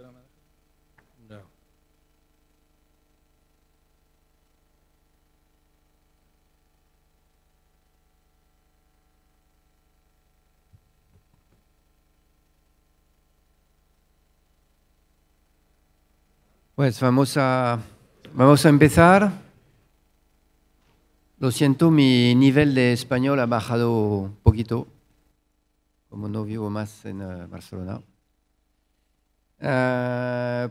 No. Pues vamos a empezar. Lo siento, mi nivel de español ha bajado un poquito, como no vivo más en Barcelona.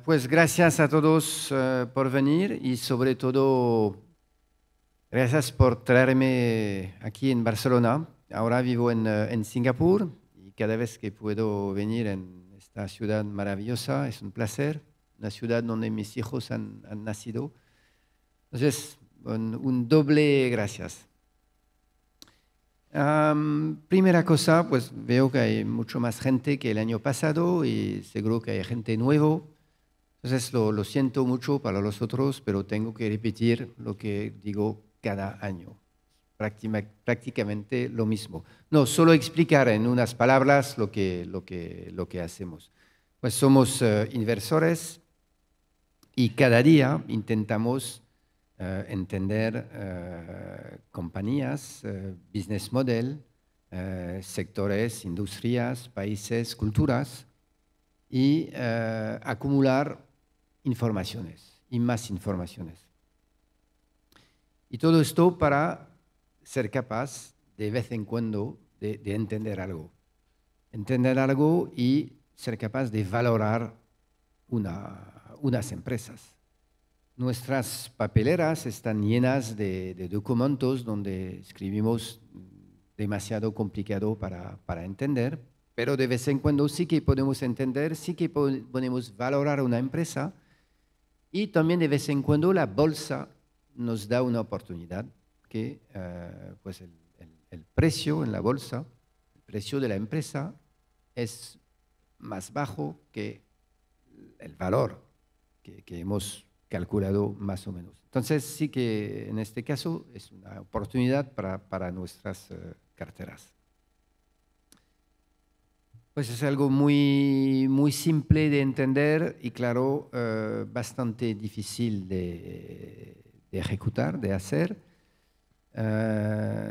Pues gracias a todos por venir y sobre todo gracias por traerme aquí en Barcelona. Ahora vivo en Singapur y cada vez que puedo venir en esta ciudad maravillosa es un placer. Una ciudad donde mis hijos han nacido. Entonces, un doble gracias. Primera cosa, pues veo que hay mucho más gente que el año pasado y seguro que hay gente nueva. Entonces, lo siento mucho para los otros, pero tengo que repetir lo que digo cada año. Prácticamente lo mismo. No, solo explicar en unas palabras lo que hacemos. Pues somos inversores. Y cada día intentamos entender compañías, business model, sectores, industrias, países, culturas y acumular informaciones y más informaciones. Y todo esto para ser capaz de vez en cuando de entender algo. Entender algo y ser capaz de valorar unas empresas. Nuestras papeleras están llenas de documentos donde escribimos demasiado complicado para entender, pero de vez en cuando sí que podemos entender, sí que podemos valorar una empresa y también de vez en cuando la bolsa nos da una oportunidad que pues el precio en la bolsa, el precio de la empresa es más bajo que el valor que hemos calculado más o menos. Entonces sí que en este caso es una oportunidad para nuestras carteras. Pues es algo muy simple de entender y claro, bastante difícil de ejecutar, de hacer.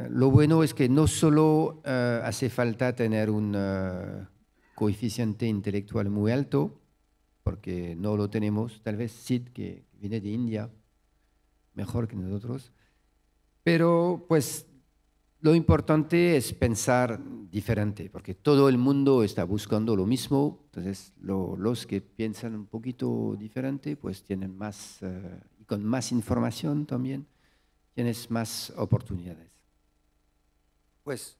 Lo bueno es que no solo hace falta tener un coeficiente intelectual muy alto, porque no lo tenemos, tal vez Sid, que viene de India, mejor que nosotros, pero pues lo importante es pensar diferente, porque todo el mundo está buscando lo mismo, entonces los que piensan un poquito diferente, pues tienen más, y con más información también, tienes más oportunidades. Pues...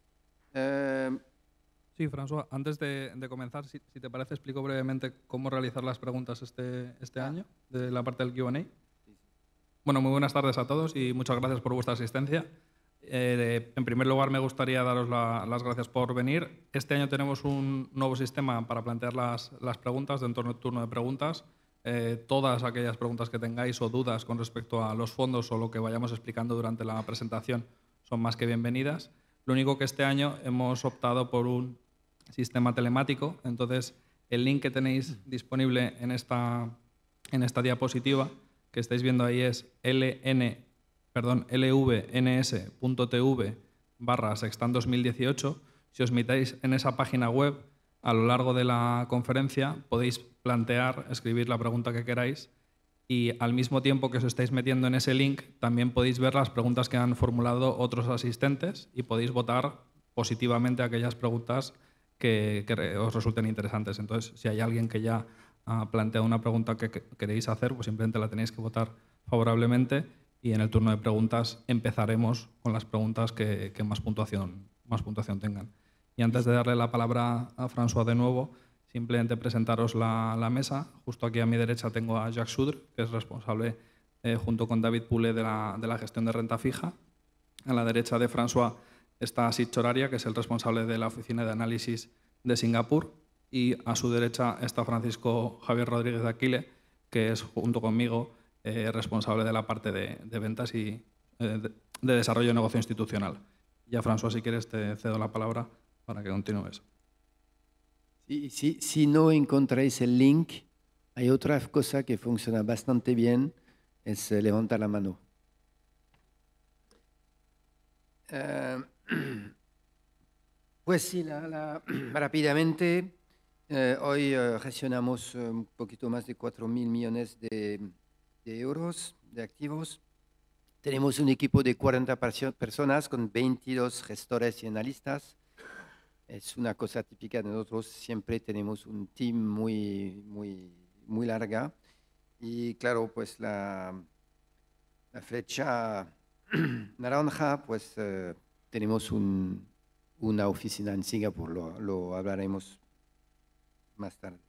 Sí, François, antes de comenzar, si te parece, explico brevemente cómo realizar las preguntas este año, de la parte del Q&A. Bueno, muy buenas tardes a todos y muchas gracias por vuestra asistencia. En primer lugar, me gustaría daros las gracias por venir. Este año tenemos un nuevo sistema para plantear las preguntas dentro del turno de preguntas. Todas aquellas preguntas que tengáis o dudas con respecto a los fondos o lo que vayamos explicando durante la presentación son más que bienvenidas. Lo único que este año hemos optado por un sistema telemático, entonces el link que tenéis disponible en esta diapositiva que estáis viendo ahí es lvns.tv/sextan 2018. Si os metéis en esa página web, a lo largo de la conferencia podéis plantear, escribir la pregunta que queráis y al mismo tiempo que os estáis metiendo en ese link también podéis ver las preguntas que han formulado otros asistentes y podéis votar positivamente aquellas preguntas que os resulten interesantes. Entonces, si hay alguien que ya ha planteado una pregunta que queréis hacer, pues simplemente la tenéis que votar favorablemente y en el turno de preguntas empezaremos con las preguntas que más puntuación tengan. Y antes de darle la palabra a François de nuevo, simplemente presentaros la mesa. Justo aquí a mi derecha tengo a Jacques Soudre, que es responsable junto con David Poulet de la gestión de renta fija. A la derecha de François está Sid Choraria, que es el responsable de la oficina de análisis de Singapur. Y a su derecha está Francisco Javier Rodríguez de Aquile, que es junto conmigo responsable de la parte de ventas y de desarrollo de negocio institucional. Ya, François, si quieres te cedo la palabra para que continúes. Si no encontráis el link, Hay otra cosa que funciona bastante bien, es levantar la mano. Pues sí, rápidamente, hoy gestionamos un poquito más de 4.000 millones de euros de activos. Tenemos un equipo de 40 personas con 22 gestores y analistas. Es una cosa típica de nosotros, siempre tenemos un team muy larga. Y claro, pues la flecha naranja, pues tenemos una oficina en Singapur, lo hablaremos más tarde.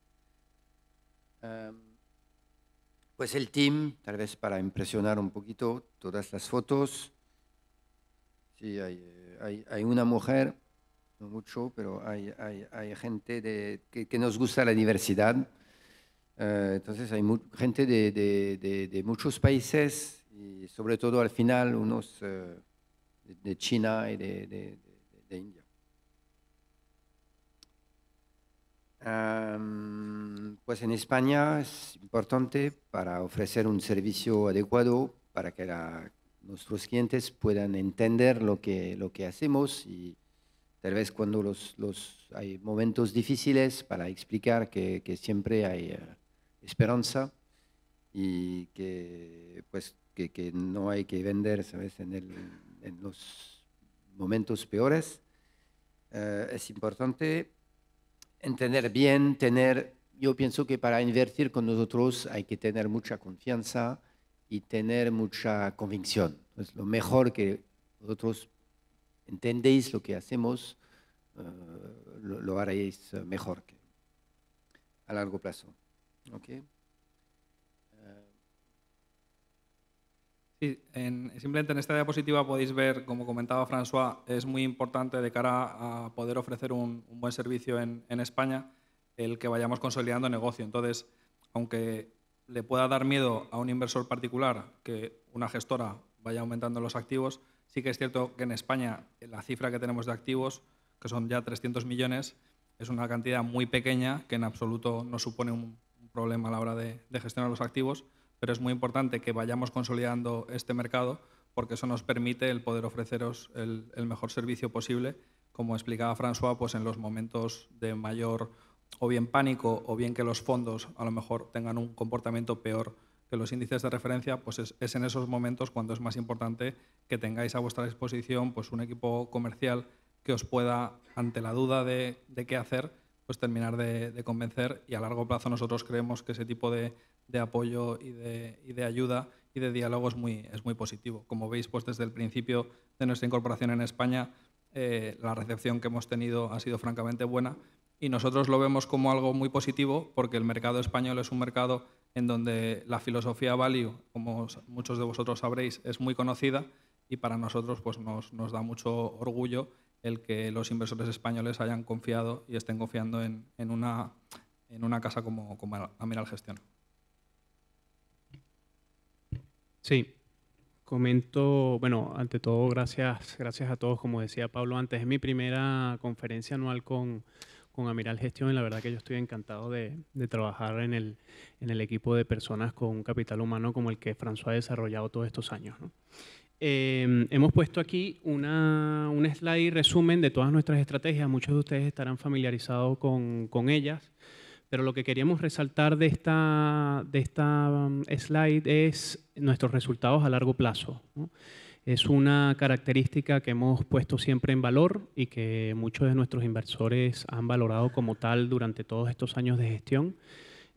Pues el team, tal vez para impresionar un poquito, todas las fotos. Sí, hay una mujer, no mucho, pero hay gente que nos gusta la diversidad. Entonces hay gente de muchos países y sobre todo al final unos de China y de India. Pues en España es importante para ofrecer un servicio adecuado para que nuestros clientes puedan entender lo que hacemos y tal vez cuando hay momentos difíciles para explicar que siempre hay esperanza y que no hay que vender, ¿sabes? En los momentos peores. Es importante entender bien, yo pienso que para invertir con nosotros hay que tener mucha confianza y tener mucha convicción. Es lo mejor que vosotros entendéis lo que hacemos, lo haréis mejor a largo plazo. ¿Okay? Sí, simplemente en esta diapositiva podéis ver, como comentaba François, es muy importante de cara a poder ofrecer un buen servicio en España el que vayamos consolidando negocio. Entonces, aunque le pueda dar miedo a un inversor particular que una gestora vaya aumentando los activos, sí que es cierto que en España la cifra que tenemos de activos, que son ya 300 millones, es una cantidad muy pequeña que en absoluto no supone un problema a la hora de gestionar los activos, pero es muy importante que vayamos consolidando este mercado porque eso nos permite el poder ofreceros el mejor servicio posible, como explicaba François, pues en los momentos de mayor o bien pánico o bien que los fondos a lo mejor tengan un comportamiento peor que los índices de referencia, pues es en esos momentos cuando es más importante que tengáis a vuestra disposición pues un equipo comercial que os pueda, ante la duda de qué hacer, pues terminar de convencer, y a largo plazo nosotros creemos que ese tipo de apoyo y de ayuda y de diálogo es muy positivo. Como veis, pues desde el principio de nuestra incorporación en España, la recepción que hemos tenido ha sido francamente buena y nosotros lo vemos como algo muy positivo porque el mercado español es un mercado en donde la filosofía value, como muchos de vosotros sabréis, es muy conocida y para nosotros pues nos da mucho orgullo el que los inversores españoles hayan confiado y estén confiando en una casa como Amiral Gestión. Sí, comento, bueno, ante todo, gracias a todos. Como decía Pablo antes, es mi primera conferencia anual con Amiral Gestión y la verdad que yo estoy encantado de trabajar en el equipo de personas con un capital humano como el que François ha desarrollado todos estos años, ¿no? Hemos puesto aquí un slide resumen de todas nuestras estrategias. Muchos de ustedes estarán familiarizados con ellas, pero lo que queríamos resaltar de esta slide es nuestros resultados a largo plazo, ¿no? Es una característica que hemos puesto siempre en valor y que muchos de nuestros inversores han valorado como tal durante todos estos años de gestión.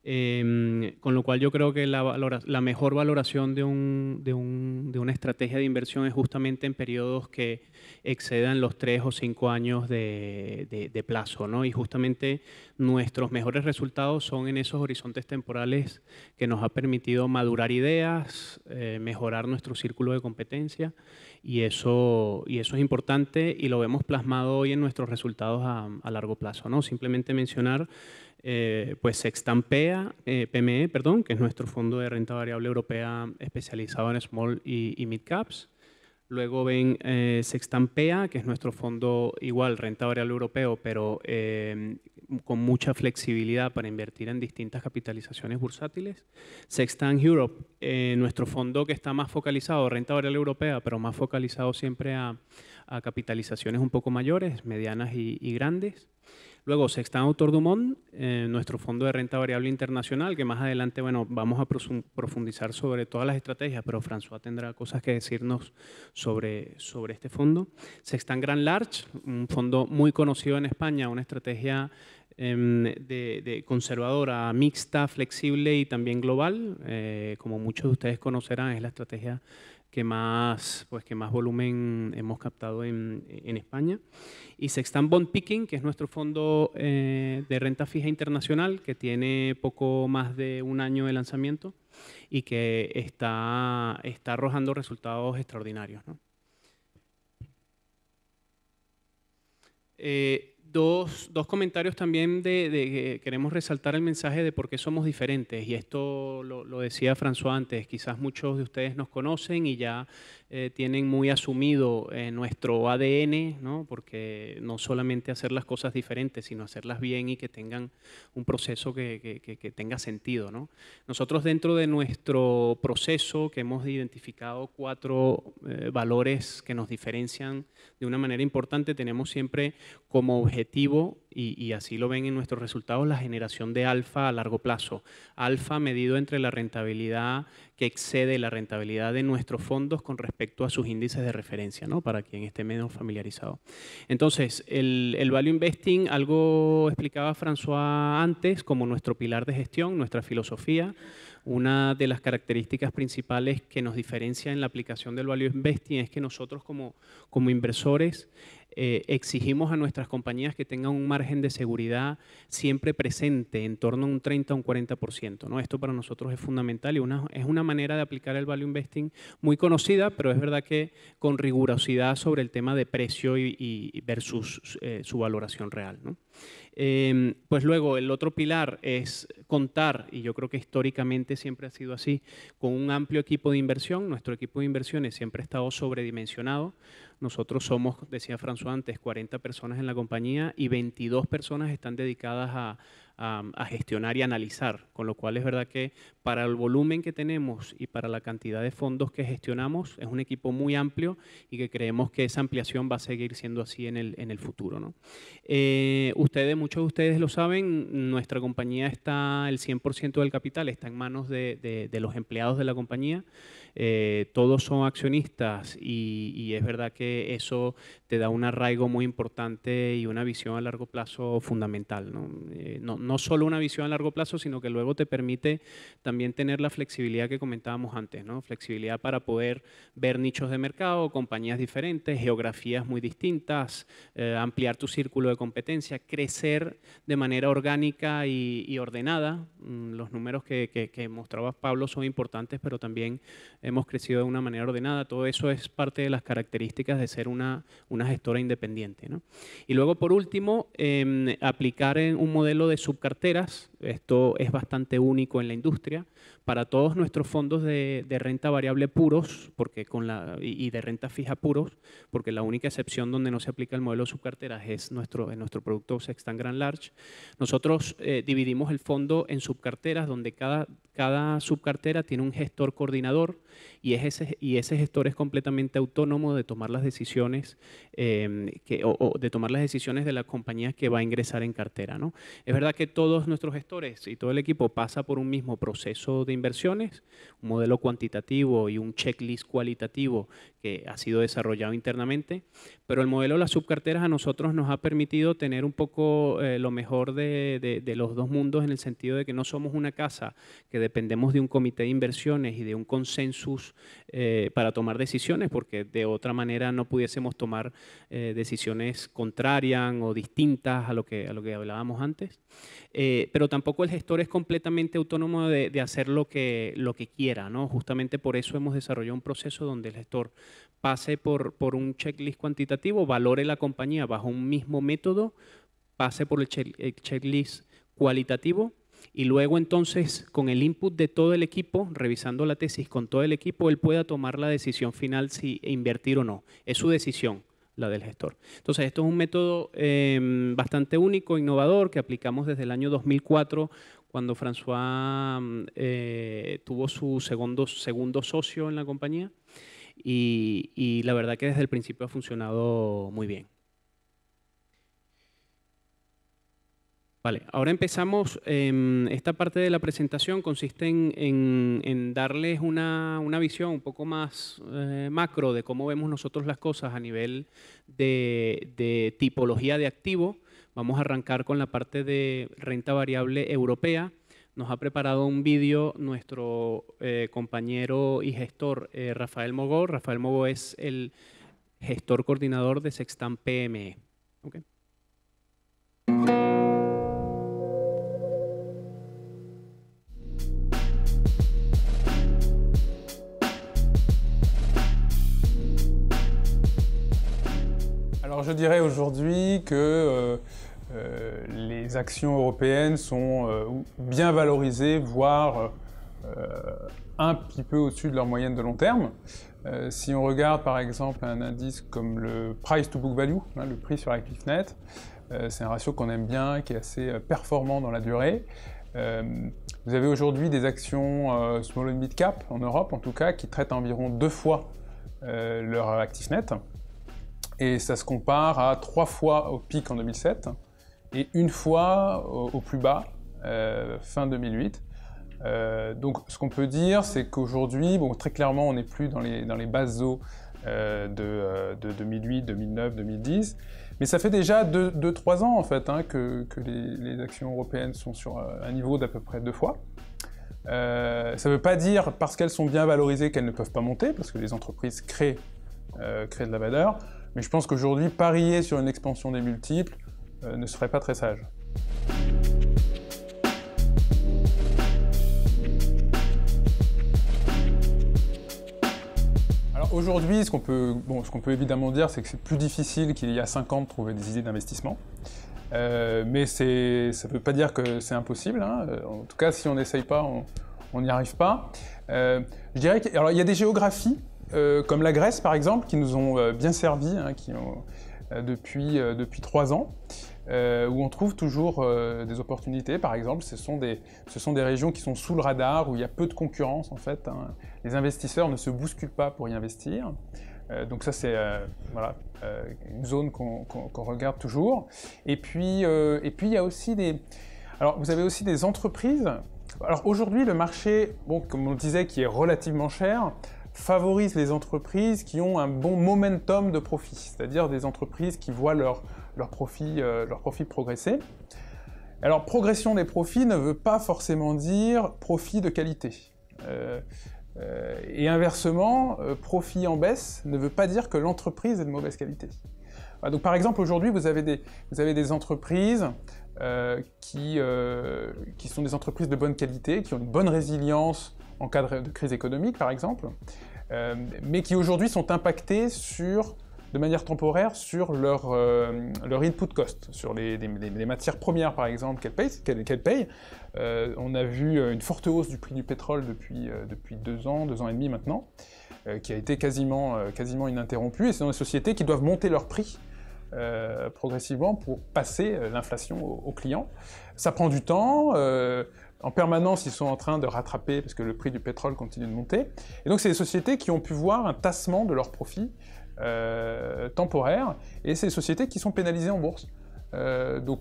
Con lo cual yo creo que la mejor valoración de una estrategia de inversión es justamente en periodos que excedan los 3 o 5 años de plazo, ¿no? Y justamente nuestros mejores resultados son en esos horizontes temporales que nos ha permitido madurar ideas, mejorar nuestro círculo de competencia y eso es importante y lo vemos plasmado hoy en nuestros resultados a largo plazo, ¿no? Simplemente mencionar pues Sextant PME, que es nuestro fondo de renta variable europea especializado en small y mid caps. Luego ven Sextant PEA, que es nuestro fondo igual, renta variable europeo, pero con mucha flexibilidad para invertir en distintas capitalizaciones bursátiles. Sextant Europe, nuestro fondo que está más focalizado, renta variable europea, pero más focalizado siempre a capitalizaciones un poco mayores, medianas y grandes. Luego, Sextant Autor Dumont, nuestro fondo de renta variable internacional, que más adelante, bueno, vamos a profundizar sobre todas las estrategias, pero François tendrá cosas que decirnos sobre este fondo. Sextant Grand Large, un fondo muy conocido en España, una estrategia de conservadora, mixta, flexible y también global. Como muchos de ustedes conocerán, es la estrategia que más volumen hemos captado en España. Y Sextant Bond Picking, que es nuestro fondo de renta fija internacional, que tiene poco más de un año de lanzamiento y que está arrojando resultados extraordinarios, ¿no? Dos comentarios también de queremos resaltar el mensaje de por qué somos diferentes, y esto lo decía François antes. Quizás muchos de ustedes nos conocen y ya tienen muy asumido nuestro ADN, ¿no? Porque no solamente hacer las cosas diferentes, sino hacerlas bien y que tengan un proceso que tenga sentido, ¿no? Nosotros, dentro de nuestro proceso, que hemos identificado 4 valores que nos diferencian de una manera importante, tenemos siempre como objetivo, y así lo ven en nuestros resultados, la generación de alfa a largo plazo. Alfa medido entre la rentabilidad que excede la rentabilidad de nuestros fondos con respecto a sus índices de referencia, ¿no? Para quien esté menos familiarizado. Entonces, el Value Investing, algo explicaba François antes, como nuestro pilar de gestión, nuestra filosofía. Una de las características principales que nos diferencia en la aplicación del Value Investing es que nosotros como inversores exigimos a nuestras compañías que tengan un margen de seguridad siempre presente, en torno a un 30 o un 40%, ¿no? Esto para nosotros es fundamental y es una manera de aplicar el Value Investing muy conocida, pero es verdad que con rigurosidad sobre el tema de precio y versus su valoración real, ¿no? Pues luego, el otro pilar es contar, y yo creo que históricamente siempre ha sido así, con un amplio equipo de inversión. Nuestro equipo de inversiones siempre ha estado sobredimensionado. Nosotros somos, decía François antes, 40 personas en la compañía y 22 personas están dedicadas a gestionar y analizar, con lo cual es verdad que para el volumen que tenemos y para la cantidad de fondos que gestionamos es un equipo muy amplio y que creemos que esa ampliación va a seguir siendo así en el futuro, ¿no? Muchos de ustedes lo saben, nuestra compañía está, el 100% del capital está en manos de los empleados de la compañía. Todos son accionistas y es verdad que eso te da un arraigo muy importante y una visión a largo plazo fundamental, ¿no? No solo una visión a largo plazo, sino que luego te permite también tener la flexibilidad que comentábamos antes, ¿no? Flexibilidad para poder ver nichos de mercado, compañías diferentes, geografías muy distintas, ampliar tu círculo de competencia, crecer de manera orgánica y ordenada. Los números que mostraba Pablo son importantes, pero también hemos crecido de una manera ordenada. Todo eso es parte de las características de ser una gestora independiente, ¿no? Y luego, por último, aplicar en un modelo de subcarteras. Esto es bastante único en la industria. Para todos nuestros fondos de renta variable puros y de renta fija puros, porque la única excepción donde no se aplica el modelo de subcarteras es en nuestro producto Sextant Grand Large, nosotros dividimos el fondo en subcarteras donde cada subcartera tiene un gestor coordinador y ese gestor es completamente autónomo de tomar las decisiones de tomar las decisiones de la compañía que va a ingresar en cartera, ¿no? Es verdad que todos nuestros gestores y todo el equipo pasa por un mismo proceso de inversiones, un modelo cuantitativo y un checklist cualitativo que ha sido desarrollado internamente, pero el modelo de las subcarteras a nosotros nos ha permitido tener un poco lo mejor de los dos mundos, en el sentido de que no somos una casa que dependemos de un comité de inversiones y de un consensus para tomar decisiones, porque de otra manera no pudiésemos tomar decisiones contrarias o distintas a lo que hablábamos antes. Pero tampoco el gestor es completamente autónomo de hacer lo que quiera, ¿no? Justamente por eso hemos desarrollado un proceso donde el gestor pase por un checklist cuantitativo, valore la compañía bajo un mismo método, pase por el checklist cualitativo y luego entonces con el input de todo el equipo, revisando la tesis con todo el equipo, él pueda tomar la decisión final si invertir o no. Es su decisión. la del gestor. Entonces, esto es un método bastante único, innovador, que aplicamos desde el año 2004, cuando François tuvo su segundo socio en la compañía, y la verdad que desde el principio ha funcionado muy bien. Vale, ahora empezamos. Esta parte de la presentación consiste en darles una visión un poco más macro de cómo vemos nosotros las cosas a nivel de tipología de activo. Vamos a arrancar con la parte de renta variable europea. Nos ha preparado un vídeo nuestro compañero y gestor Rafael Mogó. Rafael Mogó es el gestor coordinador de Sextant PME. ¿Okay? Alors je dirais aujourd'hui que les actions européennes sont bien valorisées, voire un petit peu au-dessus de leur moyenne de long terme. Si on regarde par exemple un indice comme le Price to Book Value, hein, le prix sur actif net, c'est un ratio qu'on aime bien, qui est assez performant dans la durée. Vous avez aujourd'hui des actions small and mid cap en Europe en tout cas qui traitent environ 2 fois leur actif net. Et ça se compare à 3 fois au pic en 2007 et 1 fois au plus bas, fin 2008. Donc ce qu'on peut dire, c'est qu'aujourd'hui, bon, très clairement, on n'est plus dans les basses eaux de 2008, 2009, 2010, mais ça fait déjà 2-3 ans en fait, hein, que les actions européennes sont sur un niveau d'à peu près 2 fois. Ça ne veut pas dire, parce qu'elles sont bien valorisées, qu'elles ne peuvent pas monter, parce que les entreprises créent de la valeur. Mais je pense qu'aujourd'hui, parier sur une expansion des multiples ne serait pas très sage. Alors aujourd'hui, ce qu'on peut évidemment dire, c'est que c'est plus difficile qu'il y a 5 ans de trouver des idées d'investissement. Mais ça ne veut pas dire que c'est impossible, hein. En tout cas, si on n'essaye pas, on n'y arrive pas. Je dirais qu'il y a des géographies, comme la Grèce par exemple, qui nous ont bien servi, hein, depuis 3 ans, où on trouve toujours des opportunités. Par exemple, ce sont des régions qui sont sous le radar, où il y a peu de concurrence en fait, hein. Les investisseurs ne se bousculent pas pour y investir. Donc ça c'est voilà, une zone qu'on regarde toujours. Et puis il y a aussi vous avez aussi des entreprises. Alors aujourd'hui le marché, bon, comme on le disait, qui est relativement cher, favorise les entreprises qui ont un bon momentum de profit, c'est-à-dire des entreprises qui voient leur profit progresser. Alors, progression des profits ne veut pas forcément dire profit de qualité. Et inversement, profit en baisse ne veut pas dire que l'entreprise est de mauvaise qualité. Voilà, donc par exemple, aujourd'hui, vous avez des entreprises qui sont des entreprises de bonne qualité, qui ont une bonne résilience en cas de crise économique, par exemple, mais qui aujourd'hui sont impactés de manière temporaire sur leur input cost, sur les matières premières, par exemple, qu'elles payent. On a vu une forte hausse du prix du pétrole depuis 2 ans et demi maintenant, qui a été quasiment ininterrompue, et ce sont des sociétés qui doivent monter leur prix progressivement pour passer l'inflation aux clients. Ça prend du temps. En permanence, ils sont en train de rattraper parce que le prix du pétrole continue de monter. Et donc, c'est des sociétés qui ont pu voir un tassement de leurs profits temporaire, et c'est des sociétés qui sont pénalisées en bourse. Nous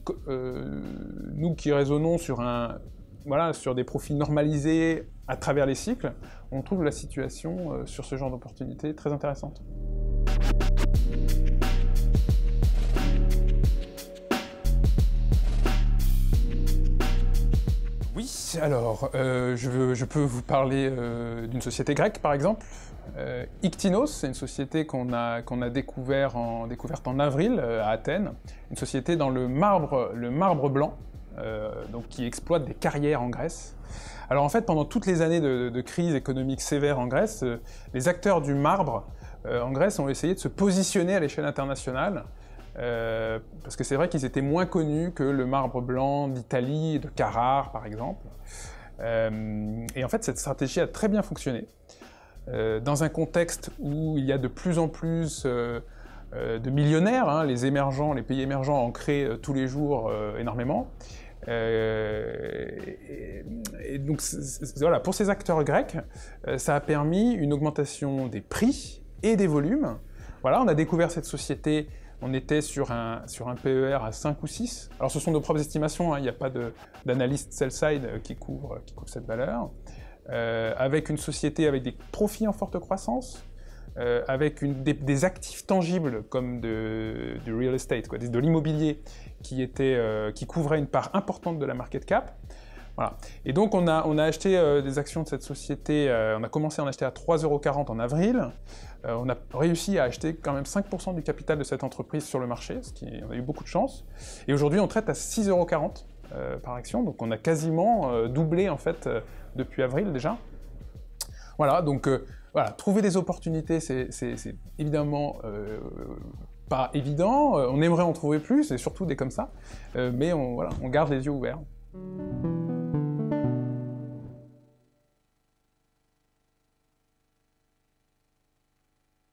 qui raisonnons sur des profits normalisés à travers les cycles, on trouve la situation sur ce genre d'opportunités très intéressante. Oui, alors, je peux vous parler d'une société grecque, par exemple. Iktinos, c'est une société qu'on a découverte en avril à Athènes, une société dans le marbre blanc, donc qui exploite des carrières en Grèce. Alors en fait, pendant toutes les années de crise économique sévère en Grèce, les acteurs du marbre en Grèce ont essayé de se positionner à l'échelle internationale, parce que c'est vrai qu'ils étaient moins connus que le marbre blanc d'Italie, de Carrare par exemple. Et en fait, cette stratégie a très bien fonctionné. Dans un contexte où il y a de plus en plus de millionnaires. Hein, les pays émergents en créent tous les jours énormément. Et donc, voilà, pour ces acteurs grecs, ça a permis une augmentation des prix et des volumes. Voilà, on a découvert cette société, on était sur un PER à 5 ou 6. Alors, ce sont nos propres estimations, hein, il n'y a pas d'analyste sell-side qui couvre cette valeur. Avec une société avec des profits en forte croissance, avec des actifs tangibles comme du real estate, quoi, de l'immobilier qui couvrait une part importante de la market cap. Voilà. Et donc on a acheté des actions de cette société, on a commencé à en acheter à 3,40 € en avril. On a réussi à acheter quand même 5% du capital de cette entreprise sur le marché, on a eu beaucoup de chance. Et aujourd'hui on traite à 6,40 € par action, donc on a quasiment doublé en fait depuis avril déjà. Voilà, donc voilà, trouver des opportunités, c'est évidemment pas évident. On aimerait en trouver plus, et surtout des comme ça, mais voilà, on garde les yeux ouverts.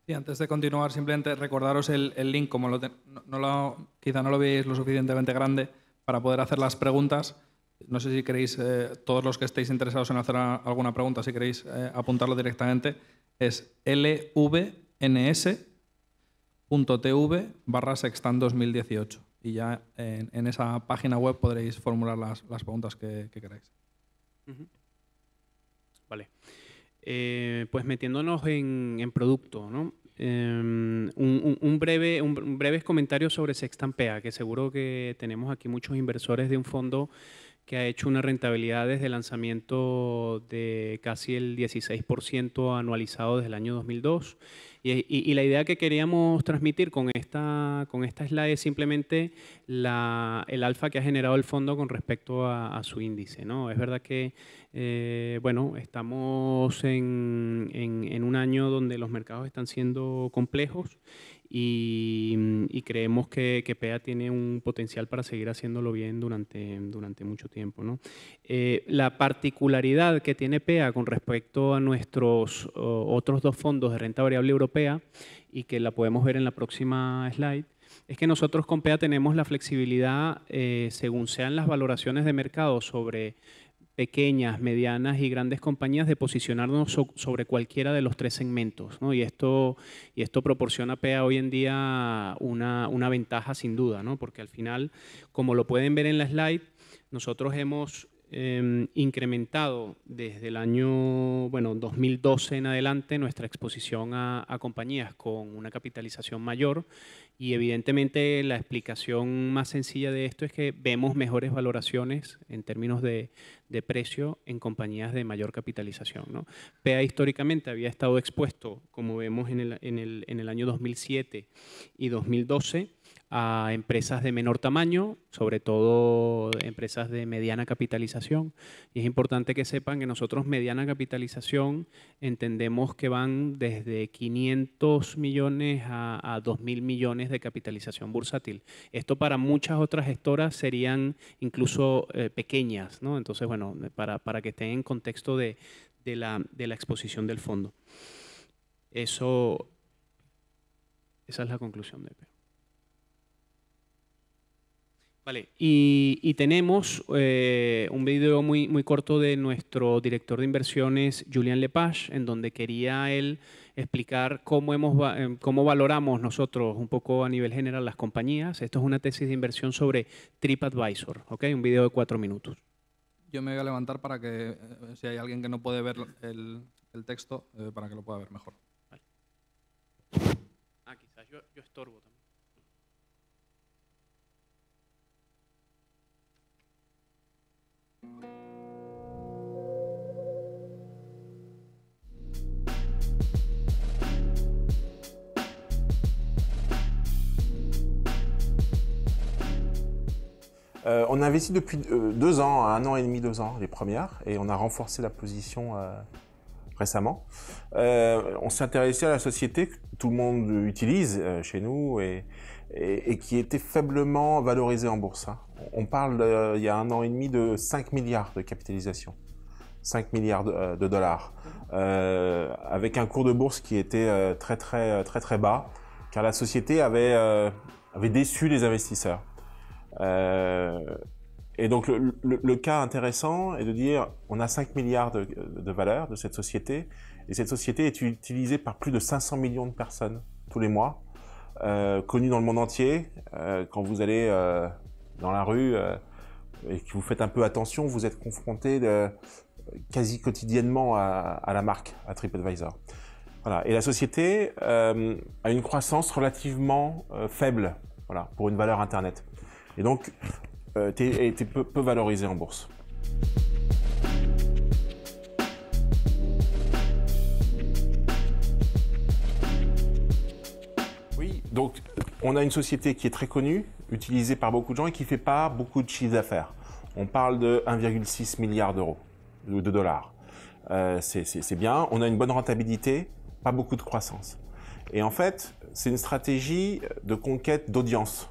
Sí, antes de continuar, simplemente recordaros el link, como quizá no lo veis lo suficientemente grande para poder hacer las preguntas. No sé si queréis, todos los que estéis interesados en hacer alguna pregunta, si queréis apuntarlo directamente, es lvns.tv/Sextant 2018. Y ya en esa página web podréis formular las preguntas que queráis. Vale. Pues metiéndonos en producto, ¿no? Un breves comentarios sobre Sextant PEA, que seguro que tenemos aquí muchos inversores de un fondo que ha hecho una rentabilidad desde el lanzamiento de casi el 16% anualizado desde el año 2002. Y la idea que queríamos transmitir con esta slide es simplemente el alfa que ha generado el fondo con respecto a su índice, ¿no? Es verdad que bueno, estamos en un año donde los mercados están siendo complejos y creemos que PEA tiene un potencial para seguir haciéndolo bien durante mucho tiempo, ¿no? La particularidad que tiene PEA con respecto a nuestros otros dos fondos de renta variable europea, y que la podemos ver en la próxima slide, es que nosotros con PEA tenemos la flexibilidad, según sean las valoraciones de mercado sobre pequeñas, medianas y grandes compañías, de posicionarnos sobre cualquiera de los tres segmentos, ¿no? Y esto proporciona a PEA hoy en día una ventaja sin duda, ¿no? Porque al final, como lo pueden ver en la slide, nosotros hemos incrementado desde el año 2012 en adelante nuestra exposición a compañías con una capitalización mayor, y evidentemente la explicación más sencilla de esto es que vemos mejores valoraciones en términos de precio en compañías de mayor capitalización, ¿no? PEA históricamente había estado expuesto, como vemos en el año 2007 y 2012, a empresas de menor tamaño, sobre todo empresas de mediana capitalización. Y es importante que sepan que nosotros mediana capitalización entendemos que van desde 500 millones a 2.000 millones de capitalización bursátil. Esto para muchas otras gestoras serían incluso pequeñas, ¿no? Entonces, bueno, para que estén en contexto de la exposición del fondo. Esa es la conclusión de PEA. Vale, y tenemos un video muy corto de nuestro director de inversiones, Julien Lepage, en donde quería él explicar cómo valoramos nosotros un poco a nivel general las compañías. Esto es una tesis de inversión sobre TripAdvisor, ¿ok? Un video de 4 minutos. Yo me voy a levantar para que, si hay alguien que no puede ver el texto, para que lo pueda ver mejor. Vale. Quizás yo estorbo también. On a investi depuis 2 ans, 1 an et demi, 2 ans, les premières, et on a renforcé la position récemment. On s'est intéressé à la société que tout le monde utilise chez nous et qui était faiblement valorisée en bourse, hein. On parle il y a 1 an et demi de 5 milliards de capitalisation, 5 milliards de dollars, avec un cours de bourse qui était très bas. car la société avait déçu les investisseurs. Et donc le cas intéressant est de dire on a 5 milliards de valeur de cette société, et cette société est utilisée par plus de 500 millions de personnes tous les mois, connue dans le monde entier. Quand vous allez dans la rue et que vous faites un peu attention, vous êtes confronté quasi quotidiennement à la marque, à TripAdvisor. Voilà. Et la société a une croissance relativement faible, voilà, pour une valeur Internet. Et donc, était peu valorisée en bourse. Oui, donc on a une société qui est très connue, utilisée par beaucoup de gens et qui ne fait pas beaucoup de chiffre d'affaires. On parle de 1,6 milliard d'euros, ou de dollars. C'est bien, on a une bonne rentabilité, pas beaucoup de croissance. Et en fait, c'est une stratégie de conquête d'audience.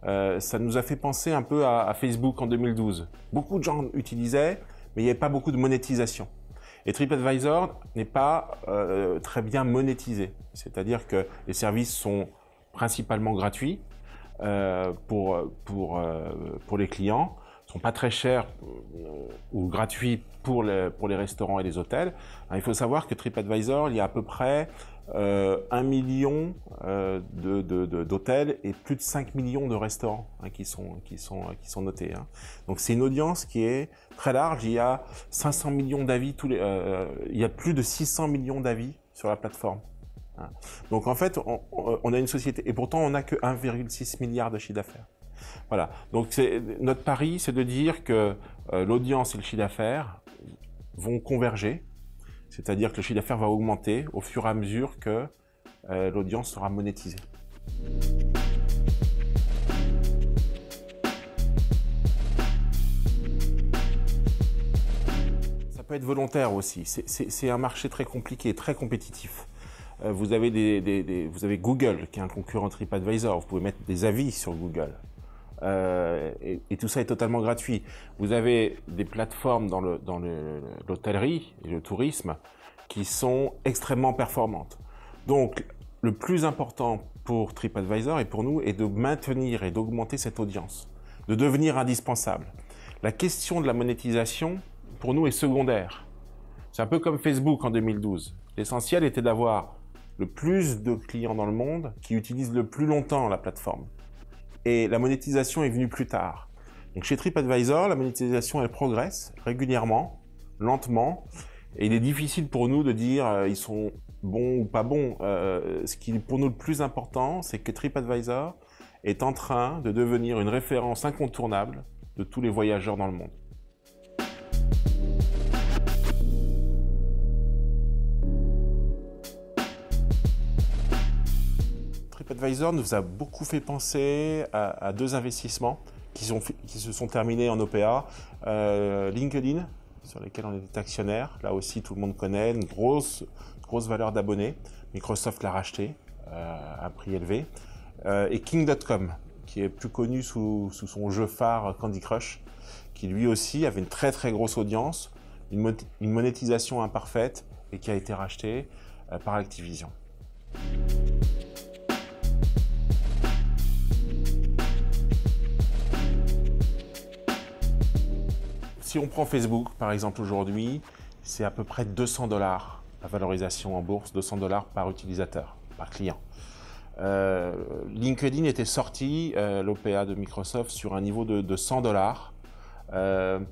Ça nous a fait penser un peu à Facebook en 2012. Beaucoup de gens utilisaient, mais il n'y avait pas beaucoup de monétisation. Et TripAdvisor n'est pas très bien monétisé. C'est-à-dire que les services sont principalement gratuits pour les clients, ne sont pas très chers ou gratuits pour les restaurants et les hôtels. Il faut savoir que TripAdvisor, il y a à peu près 1 million d'hôtels et plus de 5 millions de restaurants qui sont notés. Donc c'est une audience qui est très large. Il y a 500 millions d'avis il y a plus de 600 millions d'avis sur la plateforme. Donc en fait, on a une société et pourtant on n'a que 1,6 milliard de chiffre d'affaires. Voilà. Donc notre pari, c'est de dire que l'audience et le chiffre d'affaires vont converger. C'est-à-dire que le chiffre d'affaires va augmenter au fur et à mesure que l'audience sera monétisée. Ça peut être volontaire aussi. C'est un marché très compliqué, très compétitif. Vous avez Google, qui est un concurrent TripAdvisor. Vous pouvez mettre des avis sur Google. Et tout ça est totalement gratuit. Vous avez des plateformes dans l'hôtellerie et le tourisme qui sont extrêmement performantes. Donc, le plus important pour TripAdvisor et pour nous est de maintenir et d'augmenter cette audience, de devenir indispensable. La question de la monétisation, pour nous, est secondaire. C'est un peu comme Facebook en 2012. L'essentiel était d'avoir le plus de clients dans le monde qui utilisent le plus longtemps la plateforme. Et la monétisation est venue plus tard. Donc chez TripAdvisor, la monétisation, elle progresse régulièrement, lentement, et il est difficile pour nous de dire ils sont bons ou pas bons. Ce qui est pour nous le plus important, c'est que TripAdvisor est en train de devenir une référence incontournable de tous les voyageurs dans le monde. TripAdvisor nous a beaucoup fait penser à deux investissements qui se sont terminés en OPA. LinkedIn, sur lesquels on est actionnaire. Là aussi, tout le monde connaît, une grosse valeur d'abonnés. Microsoft l'a racheté à un prix élevé. Et King.com, qui est plus connu sous son jeu phare Candy Crush, qui lui aussi avait une très grosse audience, une monétisation imparfaite et qui a été racheté par Activision. Si on prend Facebook, par exemple, aujourd'hui, c'est à peu près 200 $ la valorisation en bourse, 200 $ par utilisateur, par client. LinkedIn était sorti, l'OPA de Microsoft, sur un niveau de 100 $.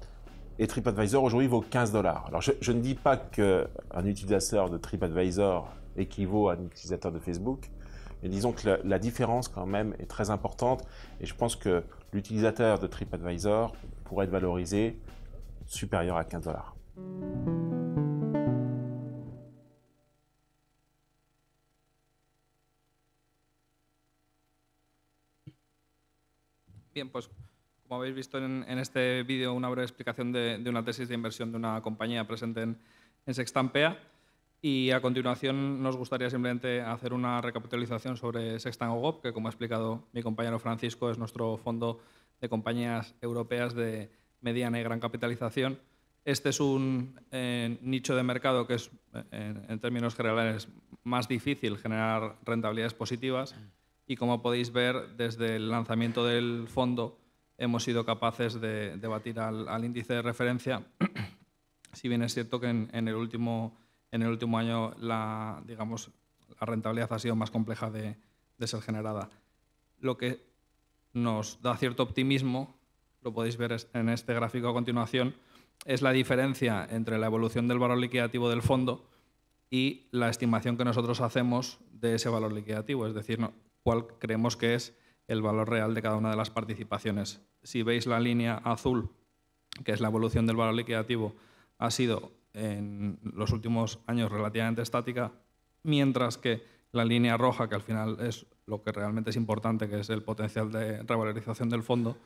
Et TripAdvisor, aujourd'hui, vaut 15 $. Alors, je ne dis pas qu'un utilisateur de TripAdvisor équivaut à un utilisateur de Facebook, mais disons que la différence, quand même, est très importante. Et je pense que l'utilisateur de TripAdvisor pourrait être valorisé supérieur à 15 $. Bien, pues como habéis visto en este vídeo, una breve explicación de una tesis de inversión de una compañía presente en Sextampea. Y a continuación nos gustaría simplemente hacer una recapitalización sobre SextanGO, que como ha explicado mi compañero Francisco, es nuestro fondo de compañías europeas de mediana y gran capitalización. Este es un nicho de mercado que es, en términos generales, más difícil generar rentabilidades positivas y como podéis ver, desde el lanzamiento del fondo hemos sido capaces de batir al índice de referencia, si bien es cierto que en el último año la rentabilidad ha sido más compleja de ser generada. Lo que nos da cierto optimismo, lo podéis ver en este gráfico a continuación, es la diferencia entre la evolución del valor liquidativo del fondo y la estimación que nosotros hacemos de ese valor liquidativo, es decir, cuál creemos que es el valor real de cada una de las participaciones. Si veis la línea azul, que es la evolución del valor liquidativo, ha sido en los últimos años relativamente estática, mientras que la línea roja, que al final es lo que realmente es importante, que es el potencial de revalorización del fondo,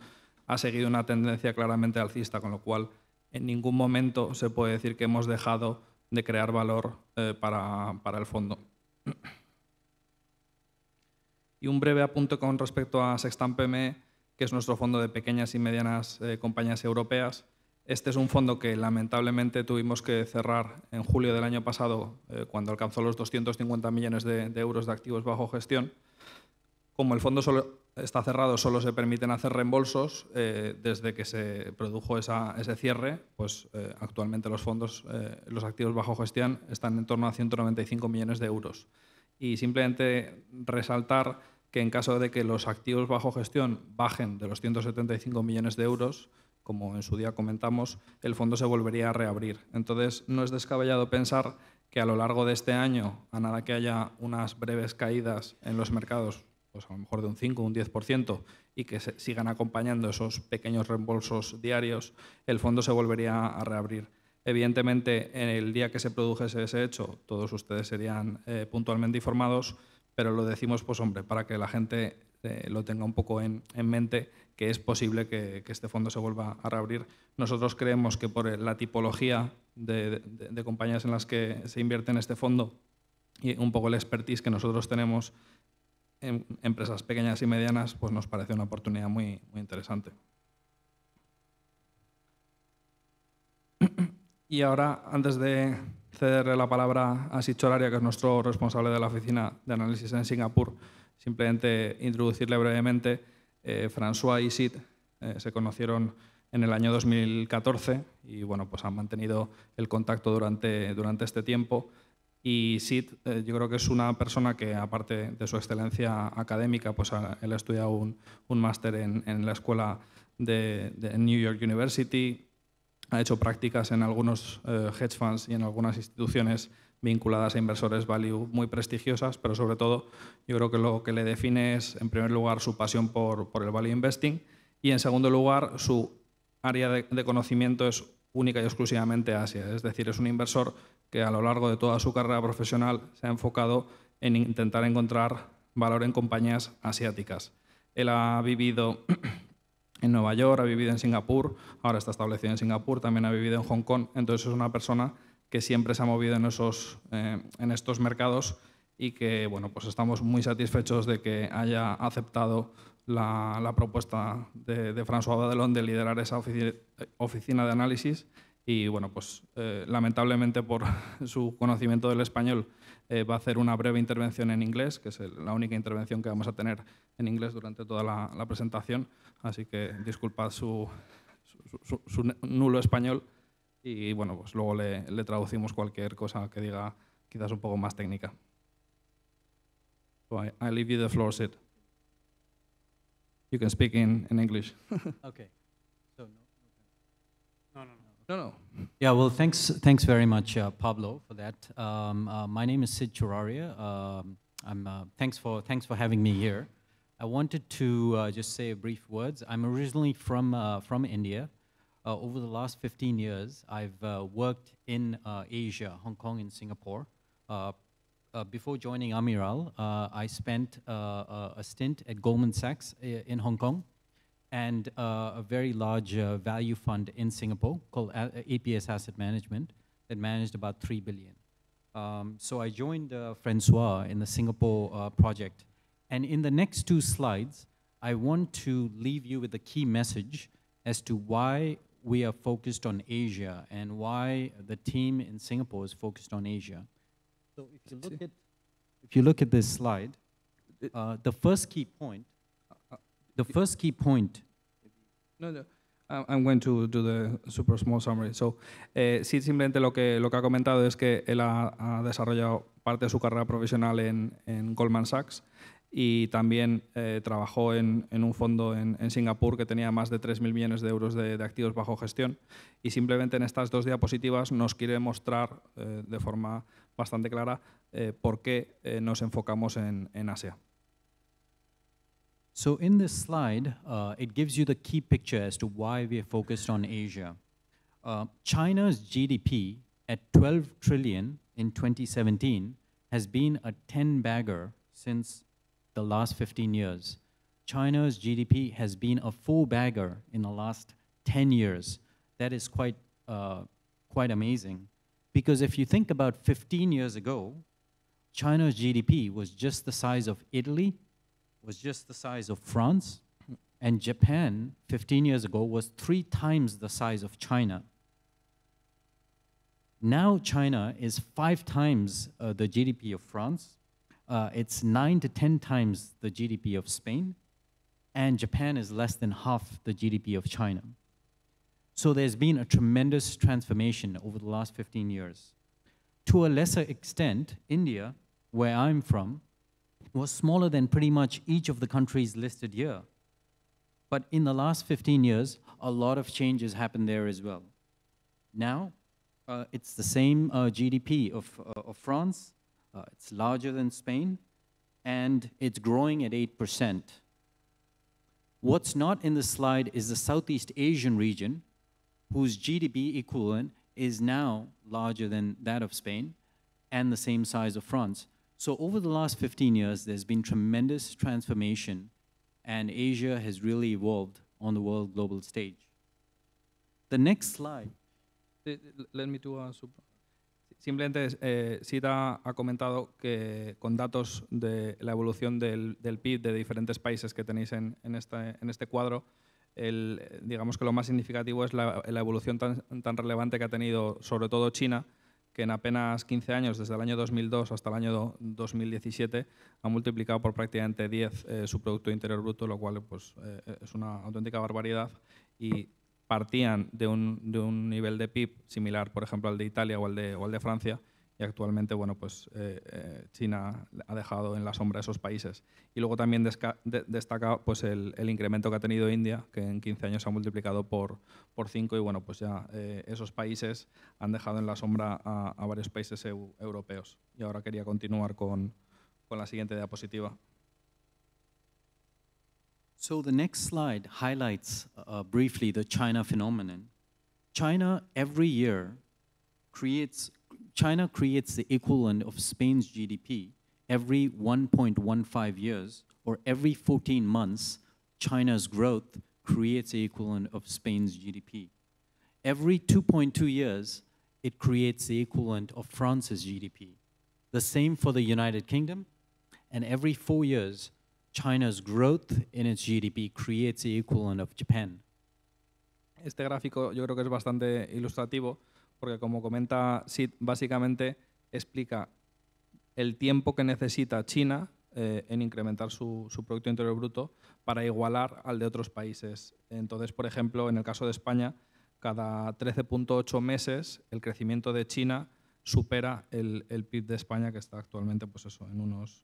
ha seguido una tendencia claramente alcista, con lo cual en ningún momento se puede decir que hemos dejado de crear valor para el fondo. Y un breve apunte con respecto a Sextant PME, que es nuestro fondo de pequeñas y medianas compañías europeas. Este es un fondo que lamentablemente tuvimos que cerrar en julio del año pasado, cuando alcanzó los 250 millones de euros de activos bajo gestión. Como el fondo solo está cerrado, solo se permiten hacer reembolsos. Desde que se produjo ese cierre, pues actualmente los fondos, los activos bajo gestión, están en torno a 195 millones de euros. Y simplemente resaltar que en caso de que los activos bajo gestión bajen de los 175 millones de euros, como en su día comentamos, el fondo se volvería a reabrir. Entonces, no es descabellado pensar que a lo largo de este año, a nada que haya unas breves caídas en los mercados, pues a lo mejor de un 5 o un 10%, y que se sigan acompañando esos pequeños reembolsos diarios, el fondo se volvería a reabrir. Evidentemente, en el día que se produjese ese hecho, todos ustedes serían puntualmente informados, pero lo decimos, pues hombre, para que la gente lo tenga un poco en mente, que es posible que este fondo se vuelva a reabrir. Nosotros creemos que por la tipología de compañías en las que se invierte en este fondo y un poco el expertise que nosotros tenemos en empresas pequeñas y medianas, pues nos parece una oportunidad muy, muy interesante. Y ahora, antes de cederle la palabra a Sid Choraria, que es nuestro responsable de la oficina de análisis en Singapur, simplemente introducirle brevemente. François y Sid se conocieron en el año 2014 y bueno, pues han mantenido el contacto durante este tiempo. Y Sid, yo creo que es una persona que, aparte de su excelencia académica, pues él ha estudiado un máster en la escuela de New York University, ha hecho prácticas en algunos hedge funds y en algunas instituciones vinculadas a inversores value muy prestigiosas, pero sobre todo yo creo que lo que le define es, en primer lugar, su pasión por el value investing y, en segundo lugar, su área de conocimiento es única y exclusivamente Asia. Es decir, es un inversor que a lo largo de toda su carrera profesional se ha enfocado en intentar encontrar valor en compañías asiáticas. Él ha vivido en Nueva York, ha vivido en Singapur, ahora está establecido en Singapur, también ha vivido en Hong Kong, entonces es una persona que siempre se ha movido en estos mercados y que bueno, pues estamos muy satisfechos de que haya aceptado la propuesta de François Badelón de liderar esa oficina de análisis y bueno, pues lamentablemente por su conocimiento del español va a hacer una breve intervención en inglés, que es la única intervención que vamos a tener en inglés durante toda la presentación, así que disculpad su nulo español y bueno, pues luego le traducimos cualquier cosa que diga quizás un poco más técnica. So I leave you the floor, Sid. You can speak in English. Okay. So No. yeah, well, thanks very much, Pablo, for that. My name is Sid Choraria. Thanks for having me here. I wanted to just say a brief words. I'm originally from India. Over the last 15 years, I've worked in Asia, Hong Kong and Singapore. Before joining Amiral, I spent a stint at Goldman Sachs in Hong Kong and a very large value fund in Singapore called APS Asset Management that managed about 3 billion. So I joined François in the Singapore project. And in the next two slides, I want to leave you with a key message as to why we are focused on Asia and why the team in Singapore is focused on Asia. So if you look at if you look at this slide, the first key point, No, no. I'm going to do the super small summary. So, sí, simplemente lo que ha comentado es que él ha desarrollado parte de su carrera profesional en Goldman Sachs y también trabajó en un fondo en Singapur que tenía más de 3.000 millones de euros de activos bajo gestión. Y simplemente en estas dos diapositivas nos quiere mostrar de forma bastante clara por qué nos enfocamos en Asia. So in this slide, it gives you the key picture as to why we are focused on Asia. China's GDP at 12 trillion in 2017 has been a 10-bagger since the last 15 years. China's GDP has been a 4-bagger in the last 10 years. That is quite amazing. Because if you think about 15 years ago, China's GDP was just the size of Italy, was just the size of France, and Japan 15 years ago was 3 times the size of China. Now China is 5 times the GDP of France. It's 9 to 10 times the GDP of Spain, and Japan is less than half the GDP of China. So there's been a tremendous transformation over the last 15 years. To a lesser extent, India, where I'm from, was smaller than pretty much each of the countries listed here. But in the last 15 years, a lot of changes happened there as well. Now, it's the same GDP of France. It's larger than Spain, and it's growing at 8%. What's not in the slide is the Southeast Asian region, whose GDP equivalent is now larger than that of Spain and the same size of France. So over the last 15 years, there's been tremendous transformation, and Asia has really evolved on the world global stage. The next slide. Let me do a super. Simplemente Sita ha comentado que con datos de la evolución del PIB de diferentes países que tenéis en este cuadro, digamos que lo más significativo es la evolución tan relevante que ha tenido sobre todo China, que en apenas 15 años, desde el año 2002 hasta el año 2017, ha multiplicado por prácticamente 10 su Producto Interior Bruto, lo cual pues, es una auténtica barbaridad. Y partían de un nivel de PIB similar, por ejemplo, al de Italia o al de Francia, y actualmente bueno, pues, China ha dejado en la sombra a esos países. Y luego también destaca pues, el incremento que ha tenido India, que en 15 años se ha multiplicado por 5, y bueno, pues ya esos países han dejado en la sombra a varios países europeos. Y ahora quería continuar con la siguiente diapositiva. So the next slide highlights briefly the China phenomenon. China every year creates the equivalent of Spain's GDP every 1.15 years, or every 14 months, China's growth creates the equivalent of Spain's GDP. Every 2.2 years, it creates the equivalent of France's GDP. The same for the United Kingdom, and every 4 years, China's growth in its GDP creates the equivalent of Japan. Este gráfico yo creo que es bastante ilustrativo porque, como comenta Sid, básicamente explica el tiempo que necesita China en incrementar su Producto Interior Bruto para igualar al de otros países. Entonces, por ejemplo, en el caso de España, cada 13.8 meses el crecimiento de China supera el PIB de España, que está actualmente pues eso, en unos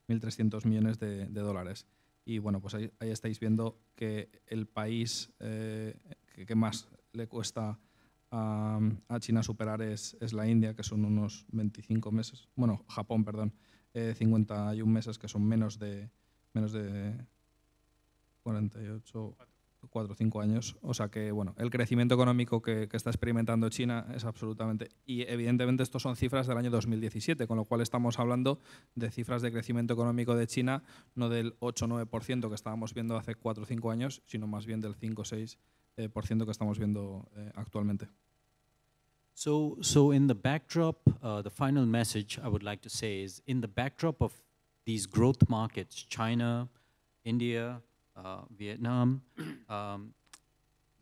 1.300 millones de dólares. Y bueno, pues ahí estáis viendo que el país que más le cuesta a China superar es la India, que son unos 25 meses. Bueno, Japón, perdón, 51 meses, que son menos de 48, 4 o 5 años. O sea que, bueno, el crecimiento económico que está experimentando China es absolutamente... Y evidentemente estos son cifras del año 2017, con lo cual estamos hablando de cifras de crecimiento económico de China, no del 8 o 9% que estábamos viendo hace 4 o 5 años, sino más bien del 5 o 6% que estamos viendo actualmente. So in the backdrop, the final message I would like to say is, in the backdrop of these growth markets, China, India, Vietnam,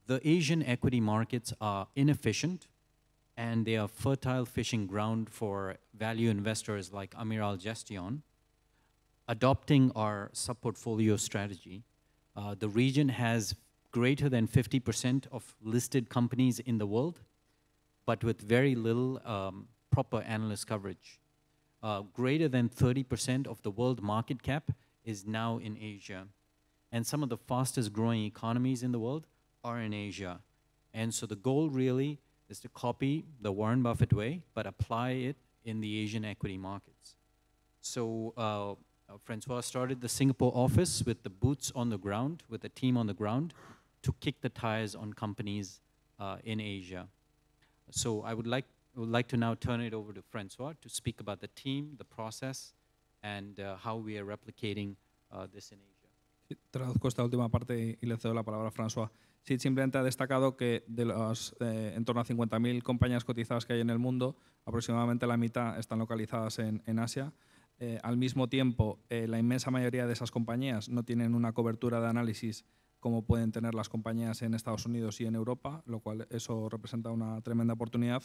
the Asian equity markets are inefficient, and they are fertile fishing ground for value investors like Amiral Gestion. Adopting our sub-portfolio strategy, the region has greater than 50% of listed companies in the world, but with very little proper analyst coverage. Greater than 30% of the world market cap is now in Asia. And some of the fastest growing economies in the world are in Asia. And so the goal really is to copy the Warren Buffett way, but apply it in the Asian equity markets. So Francois started the Singapore office with the boots on the ground, with a team on the ground, to kick the tires on companies in Asia. So I would like to now turn it over to Francois to speak about the team, the process, and how we are replicating this in Asia. Traduzco esta última parte y le cedo la palabra a François. Sí, simplemente ha destacado que de los en torno a 50.000 compañías cotizadas que hay en el mundo, aproximadamente la mitad están localizadas en Asia. Al mismo tiempo, la inmensa mayoría de esas compañías no tienen una cobertura de análisis como pueden tener las compañías en Estados Unidos y en Europa, lo cual eso representa una tremenda oportunidad.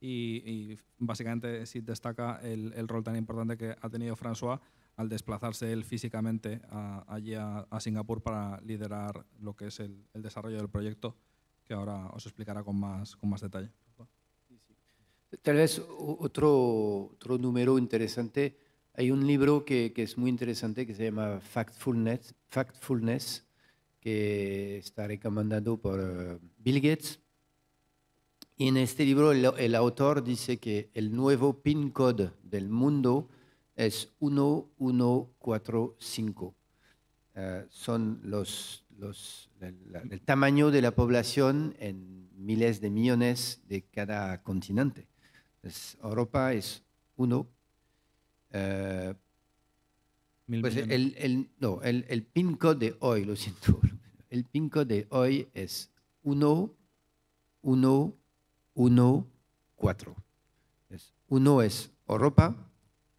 Y básicamente sí destaca el rol tan importante que ha tenido François al desplazarse él físicamente allí a Singapur para liderar lo que es el desarrollo del proyecto, que ahora os explicará con más detalle. Tal vez otro número interesante. Hay un libro que es muy interesante que se llama Factfulness, que está recomendado por Bill Gates. Y en este libro el autor dice que el nuevo PIN code del mundo es 1145. Son el tamaño de la población en miles de millones de cada continente. Entonces, Europa es 1. Pues el PIN code de hoy, lo siento, el PIN code de hoy es 1114. 1 es Europa,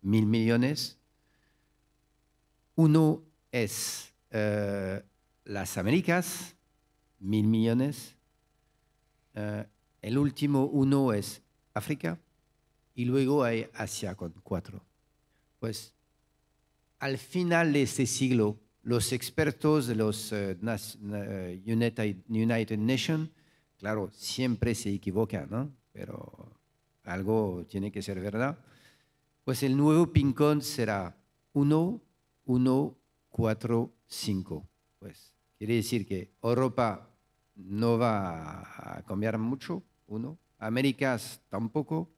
1.000 millones. 1 es las Américas, 1.000 millones. El último 1 es África y luego hay Asia con 4. Pues al final de este siglo, los expertos de los United Nations, claro, siempre se equivocan, ¿no? Pero algo tiene que ser verdad. Pues el nuevo PIN code será 1145. Pues quiere decir que Europa no va a cambiar mucho, 1. Américas tampoco,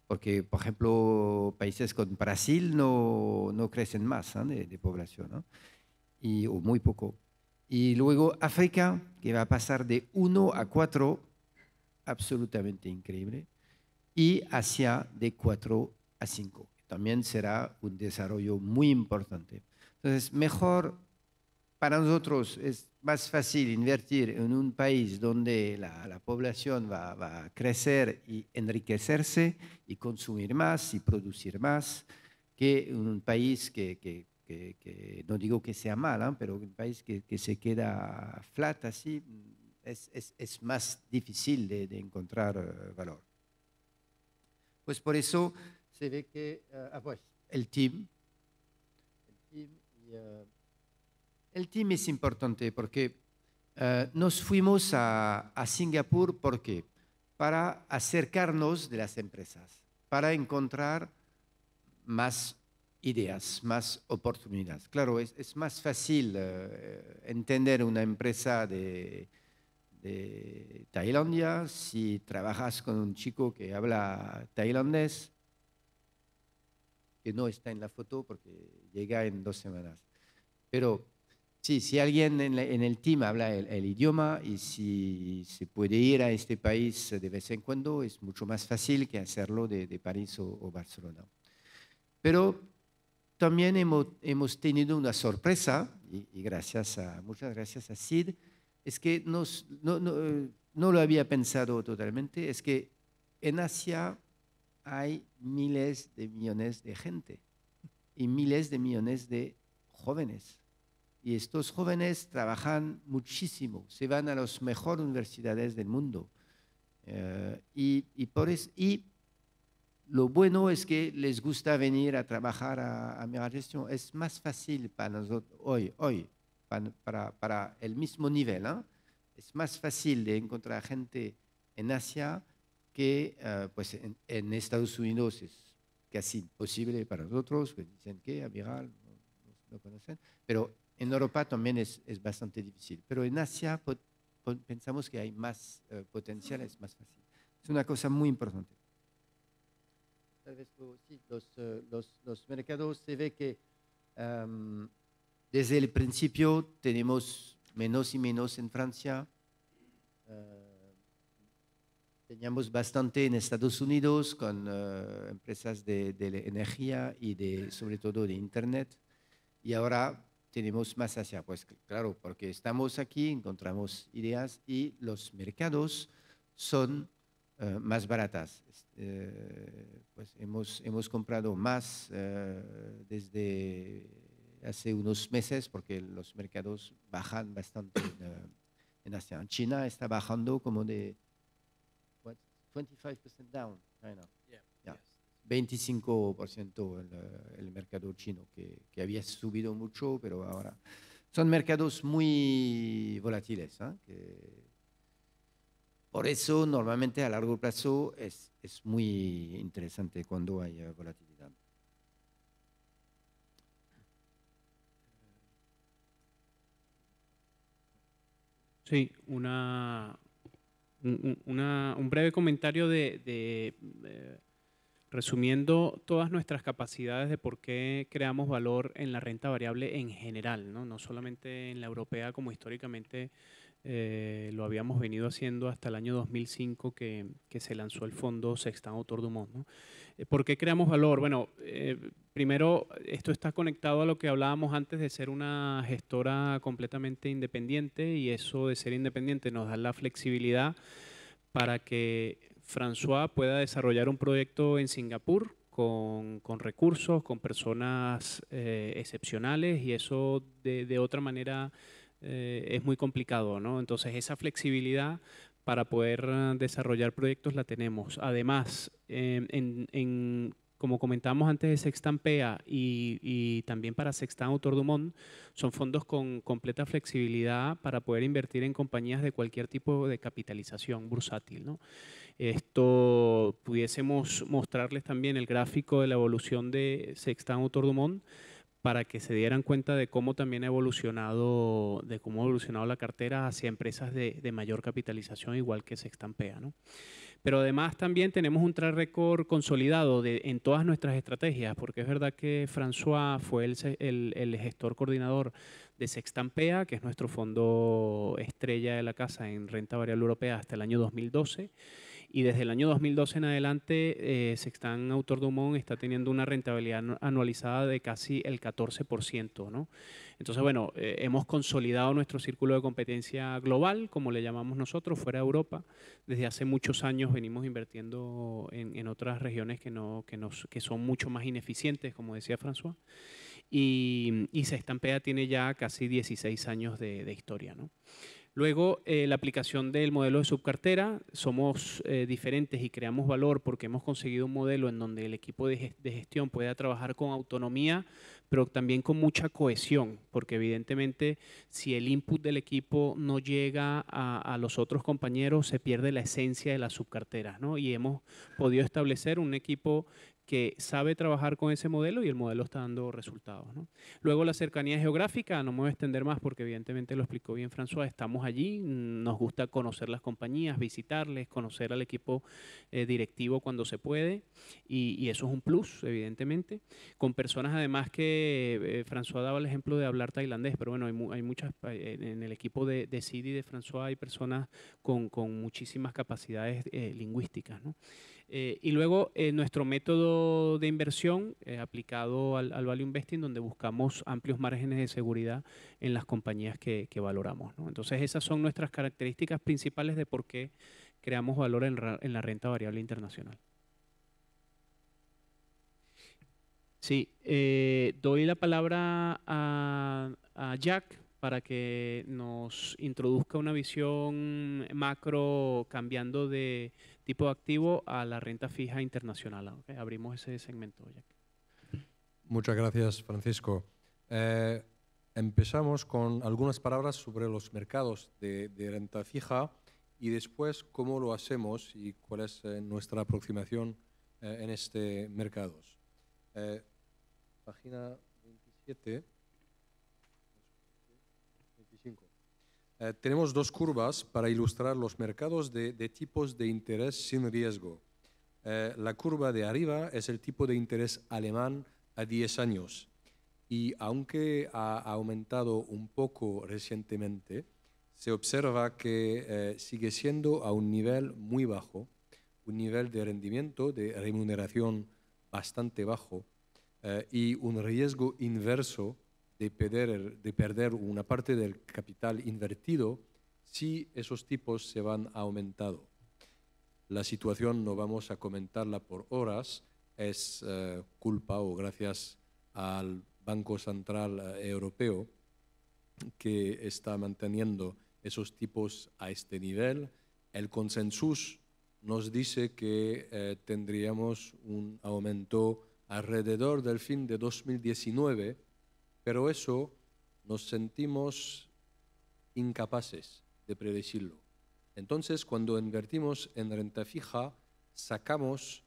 porque, por ejemplo, países con Brasil no crecen más, ¿no? de población, ¿no? O muy poco. Y luego África, que va a pasar de 1 a 4, absolutamente increíble. Y Asia de 4 a 5. También será un desarrollo muy importante. Entonces, mejor para nosotros es más fácil invertir en un país donde la población va a crecer y enriquecerse y consumir más y producir más, que en un país que no digo que sea mal, ¿eh? Pero un país que se queda flat así es más difícil de encontrar valor. Pues por eso se ve que pues, el team es importante porque nos fuimos a Singapur, ¿por qué? Para acercarnos de las empresas, para encontrar más ideas, más oportunidades. Claro, es más fácil entender una empresa de Tailandia si trabajas con un chico que habla tailandés, que no está en la foto porque llega en 2 semanas. Pero sí, si alguien en el team habla el idioma y si se puede ir a este país de vez en cuando, es mucho más fácil que hacerlo de París o Barcelona. Pero también hemos tenido una sorpresa, y muchas gracias a Sid, es que no lo había pensado totalmente, es que en Asia hay miles de millones de gente y miles de millones de jóvenes. Y estos jóvenes trabajan muchísimo, se van a las mejores universidades del mundo. Y lo bueno es que les gusta venir a trabajar a Amiral Gestión. Es más fácil para nosotros hoy para el mismo nivel, ¿eh? Es más fácil de encontrar gente en Asia que pues en Estados Unidos es casi imposible para nosotros, que dicen que Amiral no conocen, pero en Europa también es bastante difícil. Pero en Asia pensamos que hay más potencial, es más fácil. Es una cosa muy importante. Tal vez sí, los mercados se ve que desde el principio tenemos menos y menos en Francia. Teníamos bastante en Estados Unidos con empresas de energía y sobre todo de Internet. Y ahora tenemos más Asia. Pues claro, porque estamos aquí, encontramos ideas y los mercados son más baratas. Pues hemos comprado más desde hace unos meses porque los mercados bajan bastante en Asia. En China está bajando como de 25% down. China. Yeah. 25% el mercado chino, que había subido mucho, pero ahora son mercados muy volátiles, ¿eh? Por eso, normalmente a largo plazo es muy interesante cuando hay volatilidad. Sí, un breve comentario resumiendo todas nuestras capacidades de por qué creamos valor en la renta variable en general, no solamente en la europea como históricamente lo habíamos venido haciendo hasta el año 2005 que se lanzó el fondo Sextant Autor du Monde, ¿no? ¿Por qué creamos valor? Bueno, primero, esto está conectado a lo que hablábamos antes de ser una gestora completamente independiente, y eso de ser independiente nos da la flexibilidad para que François pueda desarrollar un proyecto en Singapur con recursos, con personas excepcionales, y eso de otra manera es muy complicado, ¿no? Entonces esa flexibilidad para poder desarrollar proyectos la tenemos. Además, como comentábamos antes de Sextant PEA y también para Sextant Autor du Monde, son fondos con completa flexibilidad para poder invertir en compañías de cualquier tipo de capitalización bursátil, ¿no? Esto pudiésemos mostrarles también el gráfico de la evolución de Sextant Autor du Monde para que se dieran cuenta de cómo también ha evolucionado, la cartera hacia empresas de mayor capitalización, igual que Sextant PEA, ¿no? Pero además también tenemos un track record consolidado en todas nuestras estrategias, porque es verdad que François fue el gestor coordinador de Sextant PEA, que es nuestro fondo estrella de la casa en renta variable europea hasta el año 2012. Y desde el año 2012 en adelante, Sextant Autor du Monde está teniendo una rentabilidad anualizada de casi el 14%, ¿no? Entonces, bueno, hemos consolidado nuestro círculo de competencia global, como le llamamos nosotros, fuera de Europa. Desde hace muchos años venimos invirtiendo en otras regiones que son mucho más ineficientes, como decía François. Y Sextant PEA tiene ya casi 16 años de historia, ¿no? Luego, la aplicación del modelo de subcartera. Somos diferentes y creamos valor porque hemos conseguido un modelo en donde el equipo de gestión pueda trabajar con autonomía, pero también con mucha cohesión, porque evidentemente si el input del equipo no llega a los otros compañeros, se pierde la esencia de las subcarteras, ¿no? Y hemos podido establecer un equipo que sabe trabajar con ese modelo y el modelo está dando resultados, ¿no? Luego la cercanía geográfica, no me voy a extender más porque evidentemente lo explicó bien François, estamos allí, nos gusta conocer las compañías, visitarles, conocer al equipo directivo cuando se puede, y eso es un plus, evidentemente, con personas además que François daba el ejemplo de hablar tailandés, pero bueno, hay muchas, en el equipo de Sid y de François hay personas con muchísimas capacidades lingüísticas, ¿no? Y luego nuestro método de inversión aplicado al Value Investing, donde buscamos amplios márgenes de seguridad en las compañías que valoramos, ¿no? Entonces esas son nuestras características principales de por qué creamos valor en la renta variable internacional. Sí, doy la palabra a Jack para que nos introduzca una visión macro cambiando de tipo de activo a la renta fija internacional. ¿Okay? Abrimos ese segmento, Jack. Muchas gracias, Francisco. Empezamos con algunas palabras sobre los mercados de renta fija y después cómo lo hacemos y cuál es nuestra aproximación en este mercados. Página 27. 25. Tenemos dos curvas para ilustrar los mercados de tipos de interés sin riesgo. La curva de arriba es el tipo de interés alemán a 10 años y aunque ha aumentado un poco recientemente, se observa que sigue siendo a un nivel muy bajo, un nivel de rendimiento, de remuneración bastante bajo y un riesgo inverso de perder una parte del capital invertido si esos tipos se van aumentando. La situación no vamos a comentarla por horas, es culpa o gracias al Banco Central Europeo que está manteniendo esos tipos a este nivel. El consenso nos dice que tendríamos un aumento alrededor del fin de 2019, pero eso nos sentimos incapaces de predecirlo. Entonces, cuando invertimos en renta fija, sacamos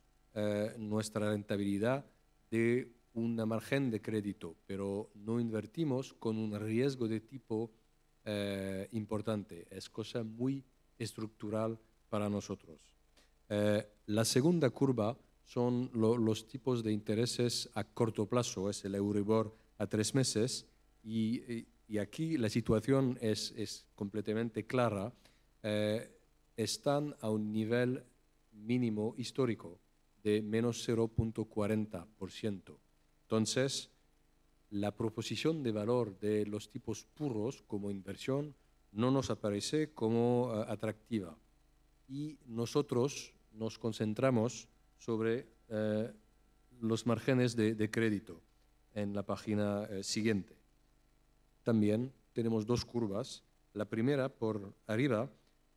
nuestra rentabilidad de una margen de crédito, pero no invertimos con un riesgo de tipo importante. Es cosa muy estructural para nosotros. La segunda curva son los tipos de intereses a corto plazo, es el Euribor a 3 meses, y aquí la situación es completamente clara. Están a un nivel mínimo histórico de menos 0,40%. Entonces, la proposición de valor de los tipos puros como inversión no nos aparece como atractiva. Y nosotros nos concentramos sobre los márgenes de crédito en la página siguiente. También tenemos dos curvas. La primera, por arriba,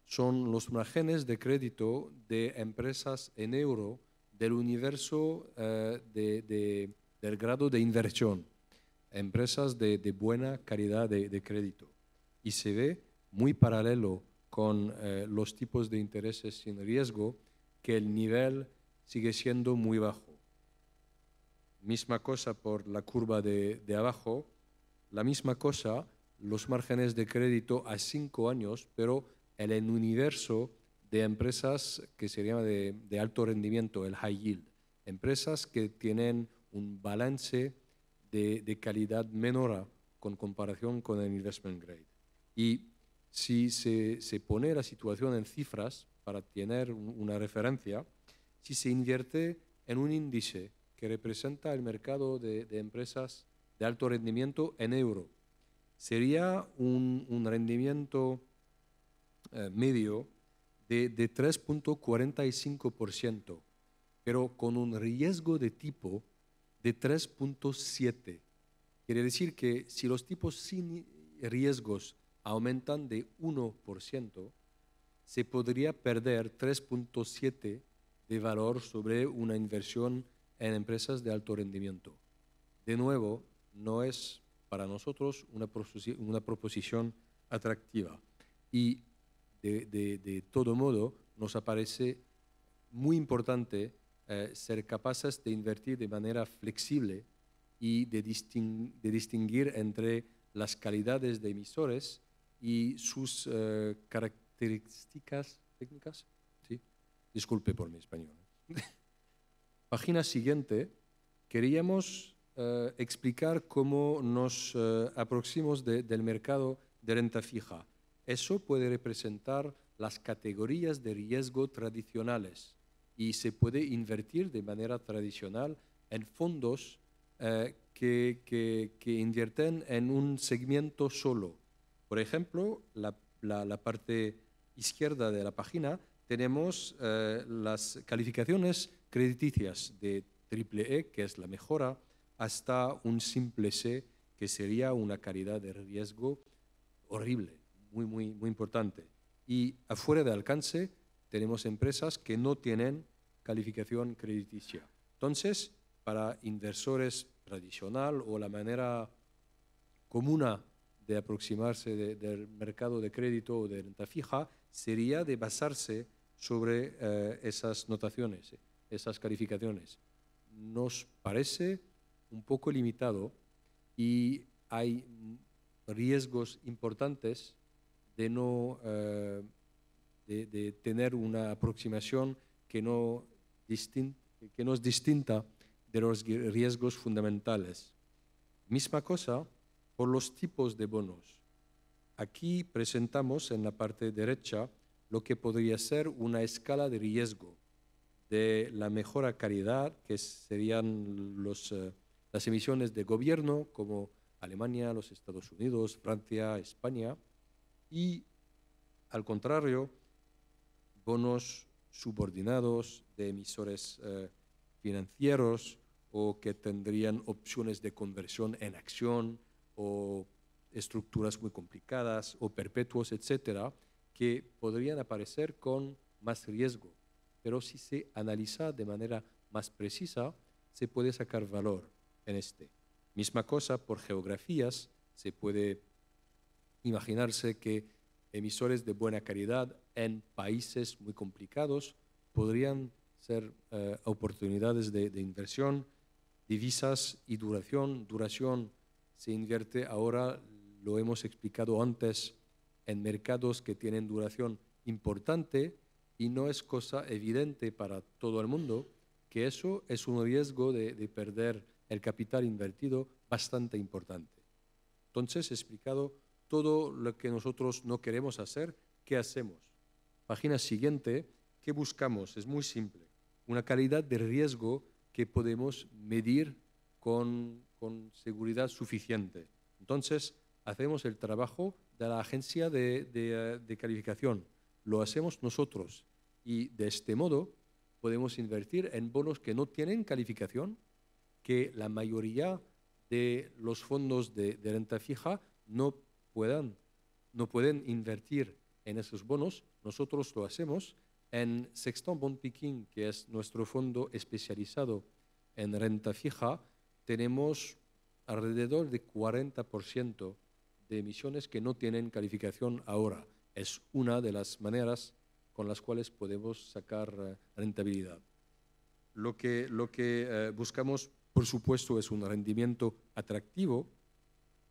son los márgenes de crédito de empresas en euro del universo del grado de inversión, empresas de buena calidad de crédito. Y se ve muy paralelo con los tipos de intereses sin riesgo que el nivel sigue siendo muy bajo. Misma cosa por la curva de abajo, la misma cosa los márgenes de crédito a 5 años, pero en el universo de empresas que se llama de alto rendimiento, el high yield. Empresas que tienen un balance de calidad menor con comparación con el investment grade. Y si se pone la situación en cifras para tener una referencia, si se invierte en un índice que representa el mercado de empresas de alto rendimiento en euro, sería un rendimiento medio de 3,45%, pero con un riesgo de tipo de 3,7%. Quiere decir que si los tipos sin riesgos aumentan de 1%, se podría perder 3,7% de valor sobre una inversión en empresas de alto rendimiento. De nuevo, no es para nosotros una proposición atractiva. Y de todo modo, nos parece muy importante ser capaces de invertir de manera flexible y de distinguir entre las calidades de emisores y sus características técnicas. ¿Sí? Disculpe por mi español. Página siguiente. Queríamos explicar cómo nos aproximamos del mercado de renta fija. Eso puede representar las categorías de riesgo tradicionales y se puede invertir de manera tradicional en fondos que invierten en un segmento solo. Por ejemplo, la parte izquierda de la página tenemos las calificaciones crediticias de triple-E, que es la mejora, hasta un simple C, que sería una calidad de riesgo horrible, muy importante. Y afuera de alcance tenemos empresas que no tienen calificación crediticia. Entonces, para inversores tradicional o la manera común de aproximarse del mercado de crédito o de renta fija sería de basarse sobre esas notaciones, esas calificaciones. Nos parece un poco limitado y hay riesgos importantes de no de tener una aproximación que no es distinta de los riesgos fundamentales. Misma cosa por los tipos de bonos. Aquí presentamos en la parte derecha lo que podría ser una escala de riesgo de la mejor calidad, que serían las emisiones de gobierno como Alemania, los Estados Unidos, Francia, España, y al contrario, bonos subordinados de emisores financieros o que tendrían opciones de conversión en acción o estructuras muy complicadas o perpetuos, etcétera, que podrían aparecer con más riesgo. Pero si se analiza de manera más precisa, se puede sacar valor en este. Misma cosa por geografías, se puede imaginarse que emisores de buena calidad en países muy complicados podrían ser oportunidades de inversión, divisas y duración. Duración se invierte ahora, lo hemos explicado antes, en mercados que tienen duración importante y no es cosa evidente para todo el mundo que eso es un riesgo de perder el capital invertido bastante importante. Entonces, he explicado todo lo que nosotros no queremos hacer, ¿qué hacemos? Página siguiente, ¿qué buscamos? Es muy simple. Una calidad de riesgo que podemos medir con seguridad suficiente. Entonces, hacemos el trabajo de la agencia de calificación. Lo hacemos nosotros y de este modo podemos invertir en bonos que no tienen calificación, que la mayoría de los fondos de renta fija no pueden invertir en esos bonos. Nosotros lo hacemos en Sexton Bond Picking, que es nuestro fondo especializado en renta fija. Tenemos alrededor de 40% de emisiones que no tienen calificación ahora. Es una de las maneras con las cuales podemos sacar rentabilidad. Lo que buscamos, por supuesto, es un rendimiento atractivo,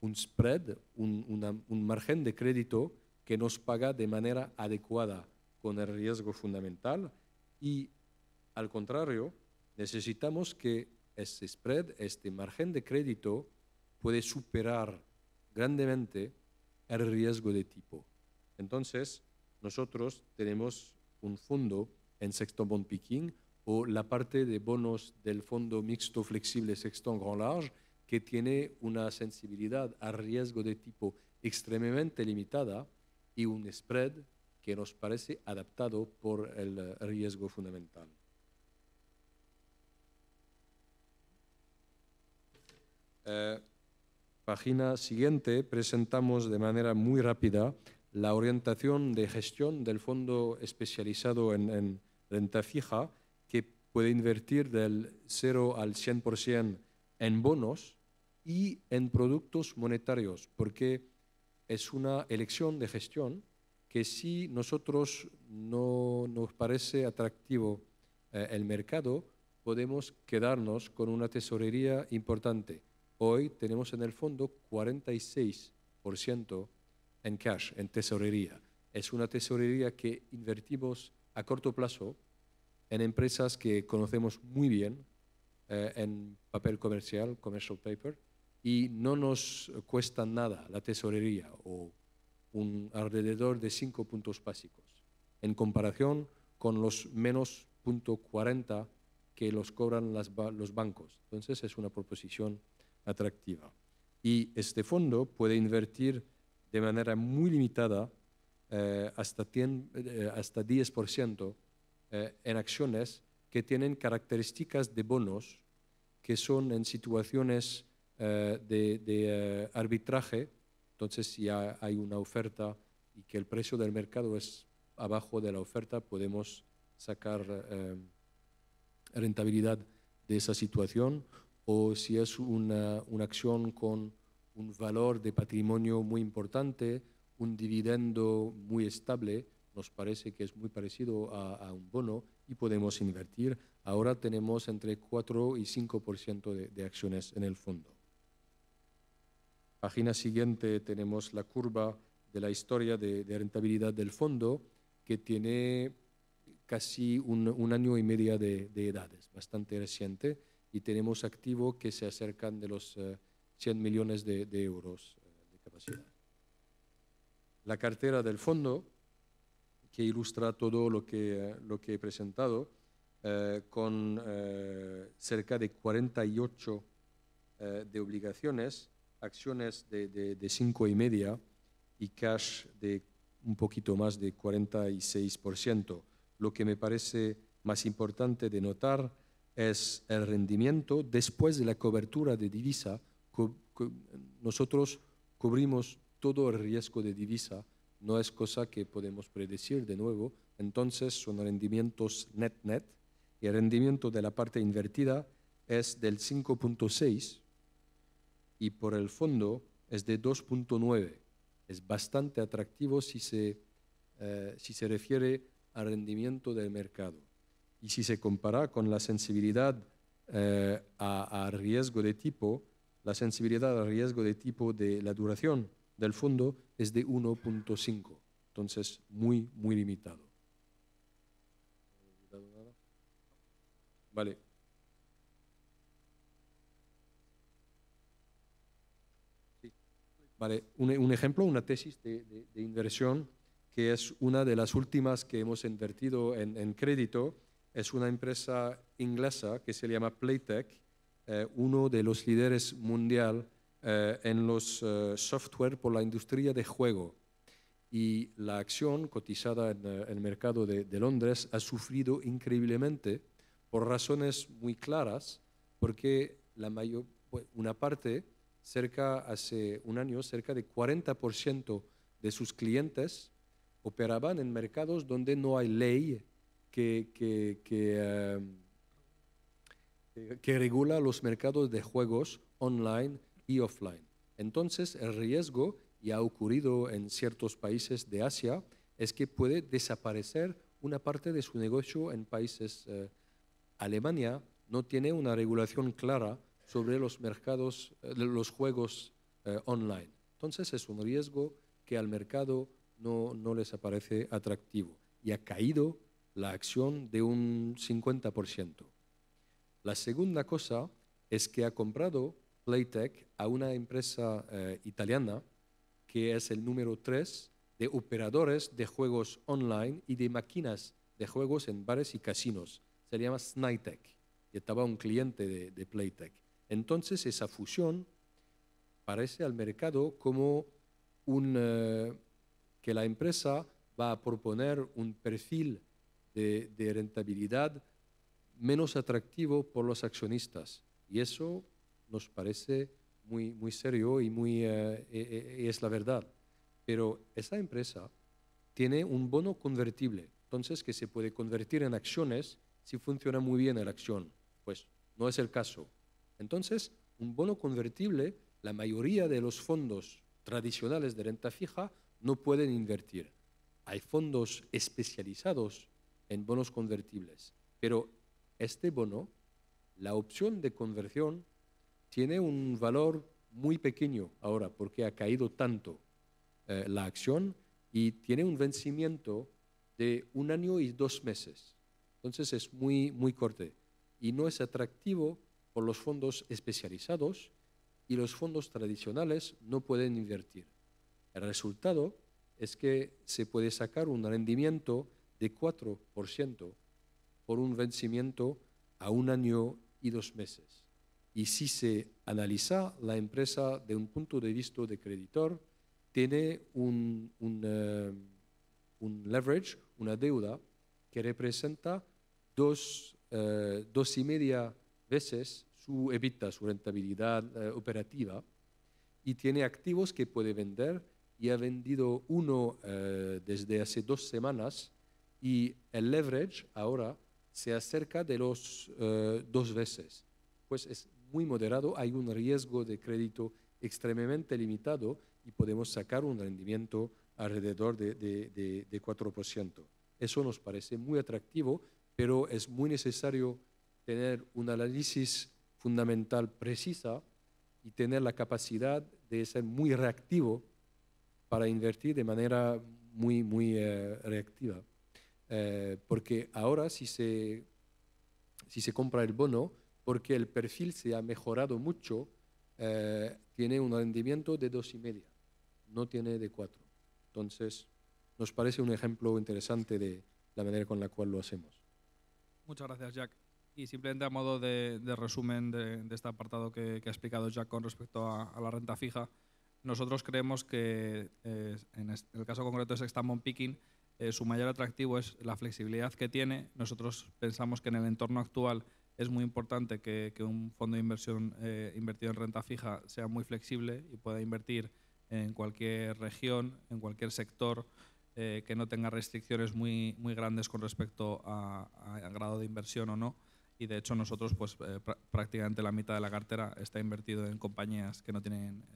un spread, un margen de crédito que nos paga de manera adecuada con el riesgo fundamental y, al contrario, necesitamos que este spread, este margen de crédito, puede superar grandemente el riesgo de tipo. Entonces, nosotros tenemos un fondo en Sexton Bond Picking o la parte de bonos del fondo mixto flexible Sexton Grand Large, que tiene una sensibilidad a riesgo de tipo extremadamente limitada y un spread que nos parece adaptado por el riesgo fundamental. Página siguiente, presentamos de manera muy rápida la orientación de gestión del fondo especializado en renta fija, que puede invertir del 0 al 100% en bonos y en productos monetarios, porque es una elección de gestión que si nosotros no nos parece atractivo el mercado, podemos quedarnos con una tesorería importante. Hoy tenemos en el fondo 46% en cash, en tesorería. Es una tesorería que invertimos a corto plazo en empresas que conocemos muy bien, en papel comercial, commercial paper, y no nos cuesta nada la tesorería, o alrededor de 5 puntos básicos, en comparación con los menos 0.40 que los cobran los bancos. Entonces es una proposición atractiva. Y este fondo puede invertir de manera muy limitada hasta 10% en acciones que tienen características de bonos que son en situaciones de arbitraje Entonces, si hay una oferta y que el precio del mercado es abajo de la oferta, podemos sacar rentabilidad de esa situación. O si es una acción con un valor de patrimonio muy importante, un dividendo muy estable, nos parece que es muy parecido a un bono y podemos invertir. Ahora tenemos entre 4 y 5% de acciones en el fondo. Página siguiente tenemos la curva de la historia de rentabilidad del fondo, que tiene casi un año y medio de edad, es bastante reciente, y tenemos activos que se acercan de los 100 millones de euros de capacidad. La cartera del fondo, que ilustra todo lo que he presentado, con cerca de 48 de obligaciones, acciones de 5,5 y cash de un poquito más de 46%. Lo que me parece más importante de notar es el rendimiento después de la cobertura de divisa. Nosotros cubrimos todo el riesgo de divisa, no es cosa que podemos predecir de nuevo, entonces son rendimientos net-net, y el rendimiento de la parte invertida es del 5,6 y por el fondo es de 2,9. Es bastante atractivo si se refiere al rendimiento del mercado. Y si se compara con la sensibilidad a riesgo de tipo, la sensibilidad al riesgo de tipo de la duración del fondo es de 1,5. Entonces, muy, muy limitado. Vale. Sí. Vale. Un ejemplo, una tesis de inversión, que es una de las últimas que hemos invertido en crédito. Es una empresa inglesa que se llama Playtech, uno de los líderes mundial en los software por la industria de juego. Y la acción cotizada en el mercado de Londres ha sufrido increíblemente por razones muy claras, porque una parte, hace un año, cerca de 40% de sus clientes operaban en mercados donde no hay ley que regula los mercados de juegos online y offline. Entonces, el riesgo, y ha ocurrido en ciertos países de Asia, es que puede desaparecer una parte de su negocio en países. Alemania no tiene una regulación clara sobre los mercados, los juegos online. Entonces, es un riesgo que al mercado no les aparece atractivo y ha caído la acción de un 50%. La segunda cosa es que ha comprado Playtech a una empresa italiana que es el número 3 de operadores de juegos online y de máquinas de juegos en bares y casinos. Se llama Snaitech y estaba un cliente de Playtech. Entonces esa fusión parece al mercado como que la empresa va a proponer un perfil de rentabilidad menos atractivo por los accionistas. Y eso nos parece muy, muy serio y es la verdad. Pero esa empresa tiene un bono convertible, entonces que se puede convertir en acciones si funciona muy bien la acción. Pues no es el caso. Entonces, un bono convertible, la mayoría de los fondos tradicionales de renta fija no pueden invertir. Hay fondos especializados en bonos convertibles, pero este bono, la opción de conversión, tiene un valor muy pequeño ahora porque ha caído tanto la acción y tiene un vencimiento de 1 año y 2 meses. Entonces es muy, muy corto y no es atractivo por los fondos especializados y los fondos tradicionales no pueden invertir. El resultado es que se puede sacar un rendimiento de 4% por un vencimiento a 1 año y 2 meses. Y si se analiza la empresa de un punto de vista de creditor, tiene un leverage, una deuda, que representa 2,5 veces su EBITDA, su rentabilidad operativa, y tiene activos que puede vender y ha vendido uno desde hace 2 semanas y el leverage ahora se acerca de los 2 veces. Pues es muy moderado, hay un riesgo de crédito extremadamente limitado y podemos sacar un rendimiento alrededor de 4%. Eso nos parece muy atractivo, pero es muy necesario tener un análisis fundamental precisa y tener la capacidad de ser muy reactivo para invertir de manera muy reactiva. Porque ahora si se compra el bono, porque el perfil se ha mejorado mucho, tiene un rendimiento de 2,5, no tiene de 4. Entonces, nos parece un ejemplo interesante de la manera con la cual lo hacemos. Muchas gracias, Jack. Y simplemente a modo de resumen de este apartado que ha explicado Jack con respecto a la renta fija, nosotros creemos que en el caso concreto de Sextamon Picking, su mayor atractivo es la flexibilidad que tiene. Nosotros pensamos que en el entorno actual es muy importante que un fondo de inversión invertido en renta fija sea muy flexible y pueda invertir en cualquier región, en cualquier sector, que no tenga restricciones muy grandes con respecto a grado de inversión o no. Y de hecho nosotros pues prácticamente la mitad de la cartera está invertido en compañías que no tienen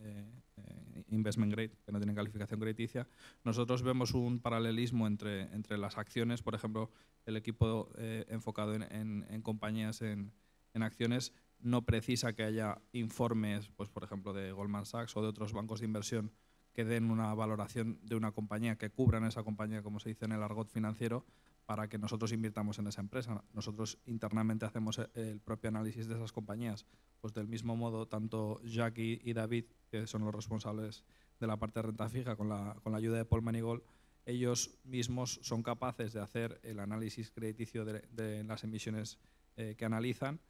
investment grade, que no tienen calificación crediticia. Nosotros vemos un paralelismo entre las acciones, por ejemplo, el equipo enfocado en compañías en acciones no precisa que haya informes, pues por ejemplo de Goldman Sachs o de otros bancos de inversión que den una valoración de una compañía, que cubran esa compañía, como se dice en el argot financiero, para que nosotros invirtamos en esa empresa. Nosotros internamente hacemos el propio análisis de esas compañías. Pues del mismo modo, tanto Jack y David, que son los responsables de la parte de renta fija, con la ayuda de Paul Manigault, ellos mismos son capaces de hacer el análisis crediticio de las emisiones que analizan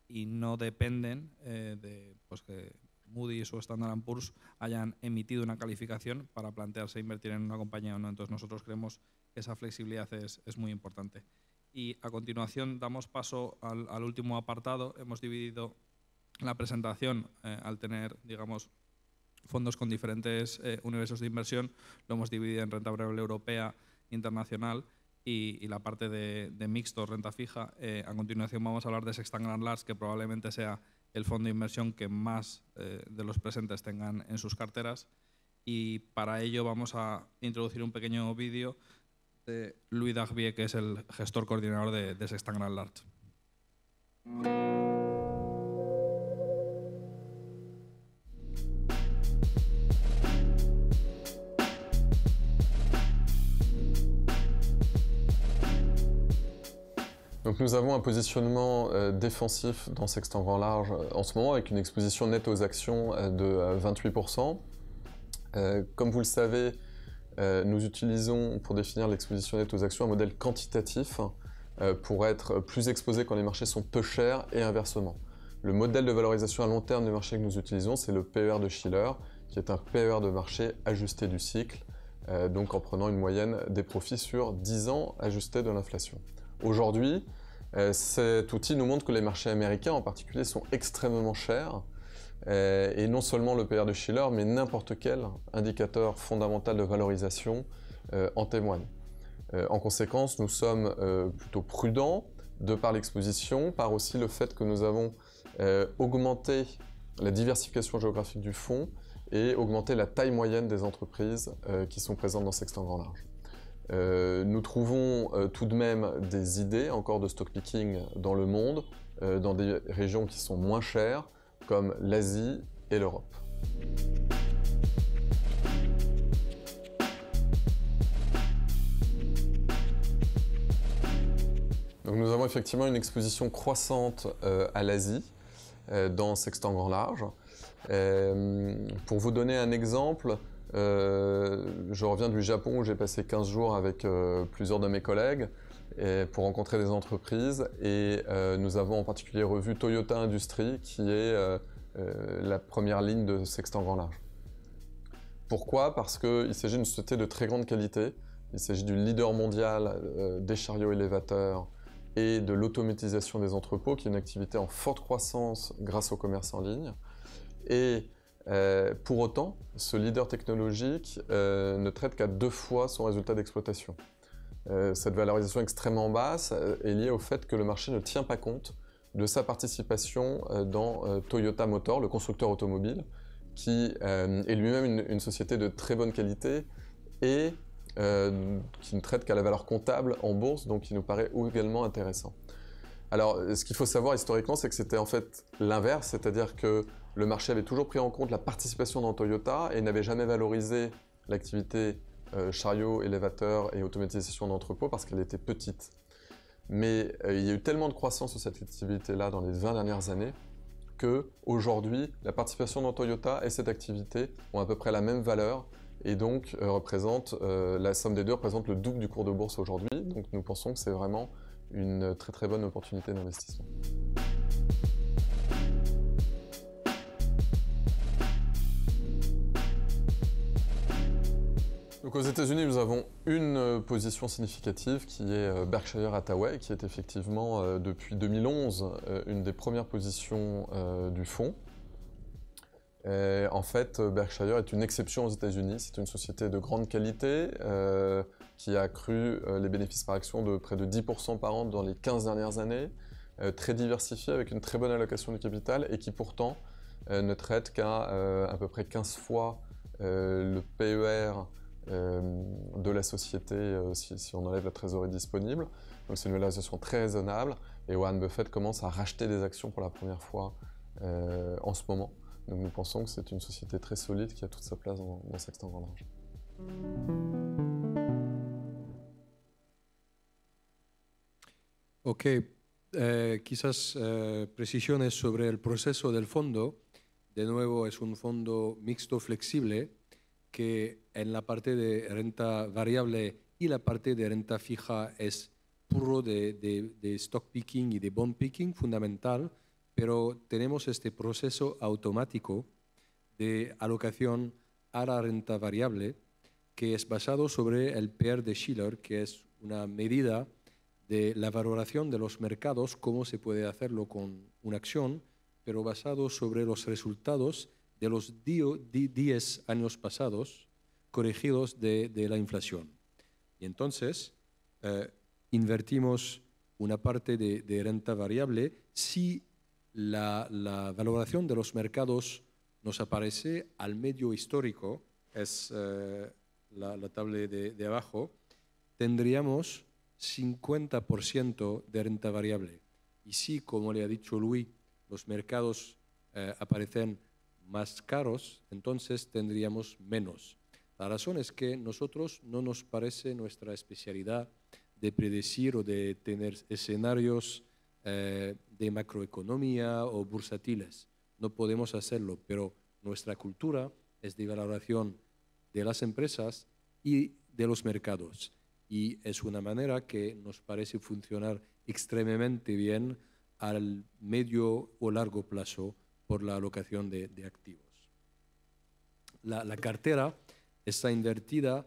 y no dependen de pues, que Moody's o Standard & Poor's hayan emitido una calificación para plantearse invertir en una compañía o no. Entonces nosotros creemos que esa flexibilidad es muy importante. Y a continuación damos paso al último apartado. Hemos dividido la presentación al tener, digamos, fondos con diferentes universos de inversión. Lo hemos dividido en renta variable europea, internacional y la parte de mixto, renta fija. A continuación vamos a hablar de Sextant Grand Large, que probablemente sea el fondo de inversión que más de los presentes tengan en sus carteras. Y para ello vamos a introducir un pequeño vídeo de Louis Darbier, que es el gestor coordinador de Sextant Grand Large. Donc nous avons un positionnement défensif dans Sextant Grand Large en ce moment avec une exposition nette aux actions de 28%. Comme vous le savez, nous utilisons pour définir l'exposition nette aux actions un modèle quantitatif pour être plus exposé quand les marchés sont peu chers et inversement. Le modèle de valorisation à long terme des marchés que nous utilisons, c'est le PER de Shiller, qui est un PER de marché ajusté du cycle, donc en prenant une moyenne des profits sur 10 ans ajustés de l'inflation. Aujourd'hui, cet outil nous montre que les marchés américains en particulier sont extrêmement chers et non seulement le PER de Shiller, mais n'importe quel indicateur fondamental de valorisation en témoigne. En conséquence, nous sommes plutôt prudents de par l'exposition, par aussi le fait que nous avons augmenté la diversification géographique du fonds et augmenté la taille moyenne des entreprises qui sont présentes dans Sextant Grand Large. Nous trouvons tout de même des idées encore de stock picking dans le monde, dans des régions qui sont moins chères, comme l'Asie et l'Europe. Donc nous avons effectivement une exposition croissante à l'Asie dans Sextant Grand Large. Pour vous donner un exemple, je reviens du Japon où j'ai passé 15 jours avec plusieurs de mes collègues pour rencontrer des entreprises et nous avons en particulier revu Toyota Industries qui est la première ligne de Sextant Grand Large. Pourquoi? Parce qu'il s'agit d'une société de très grande qualité, il s'agit du leader mondial des chariots élévateurs et de l'automatisation des entrepôts qui est une activité en forte croissance grâce au commerce en ligne. Et Pour autant, ce leader technologique ne traite qu'à 2 fois son résultat d'exploitation. Cette valorisation extrêmement basse est liée au fait que le marché ne tient pas compte de sa participation dans Toyota Motor, le constructeur automobile, qui est lui-même une société de très bonne qualité et qui ne traite qu'à la valeur comptable en bourse, donc qui nous paraît également intéressant. Alors, ce qu'il faut savoir historiquement, c'est que c'était en fait l'inverse, c'est-à-dire que le marché avait toujours pris en compte la participation dans Toyota et n'avait jamais valorisé l'activité chariot, élévateur et automatisation d'entrepôt parce qu'elle était petite. Mais il y a eu tellement de croissance sur cette activité-là dans les 20 dernières années qu'aujourd'hui, la participation dans Toyota et cette activité ont à peu près la même valeur et donc la somme des deux représente le double du cours de bourse aujourd'hui. Donc nous pensons que c'est vraiment une très très bonne opportunité d'investissement. Donc aux États-Unis, nous avons une position significative qui est Berkshire Hathaway, qui est effectivement depuis 2011 une des premières positions du fonds. En fait, Berkshire est une exception aux États-Unis. C'est une société de grande qualité qui a accru les bénéfices par action de près de 10% par an dans les 15 dernières années, très diversifiée avec une très bonne allocation du capital et qui pourtant ne traite qu'à à peu près 15 fois le PER de la société si on enlève la trésorerie disponible. Donc c'est une valorisation très raisonnable et Warren Buffett commence à racheter des actions pour la première fois en ce moment. Donc nous pensons que c'est une société très solide qui a toute sa place dans cet engrenage. Ok, quizás precisiones sobre el proceso del fondo. De nuevo, es un fondo mixto flexible que en la parte de renta variable y la parte de renta fija es puro de stock picking y de bond picking fundamental, pero tenemos este proceso automático de alocación a la renta variable que es basado sobre el PER de Shiller, que es una medida de la valoración de los mercados, cómo se puede hacerlo con una acción, pero basado sobre los resultados de los 10 años pasados corregidos de la inflación. Y entonces invertimos una parte de renta variable si la valoración de los mercados nos aparece al medio histórico, es la tabla de abajo, tendríamos 50% de renta variable. Y si, como le ha dicho Luis, los mercados aparecen más caros, entonces tendríamos menos. La razón es que nosotros no nos parece nuestra especialidad de predecir o de tener escenarios de macroeconomía o bursátiles. No podemos hacerlo, pero nuestra cultura es de valoración de las empresas y de los mercados. Y es una manera que nos parece funcionar extremadamente bien al medio o largo plazo por la alocación de activos. La cartera está invertida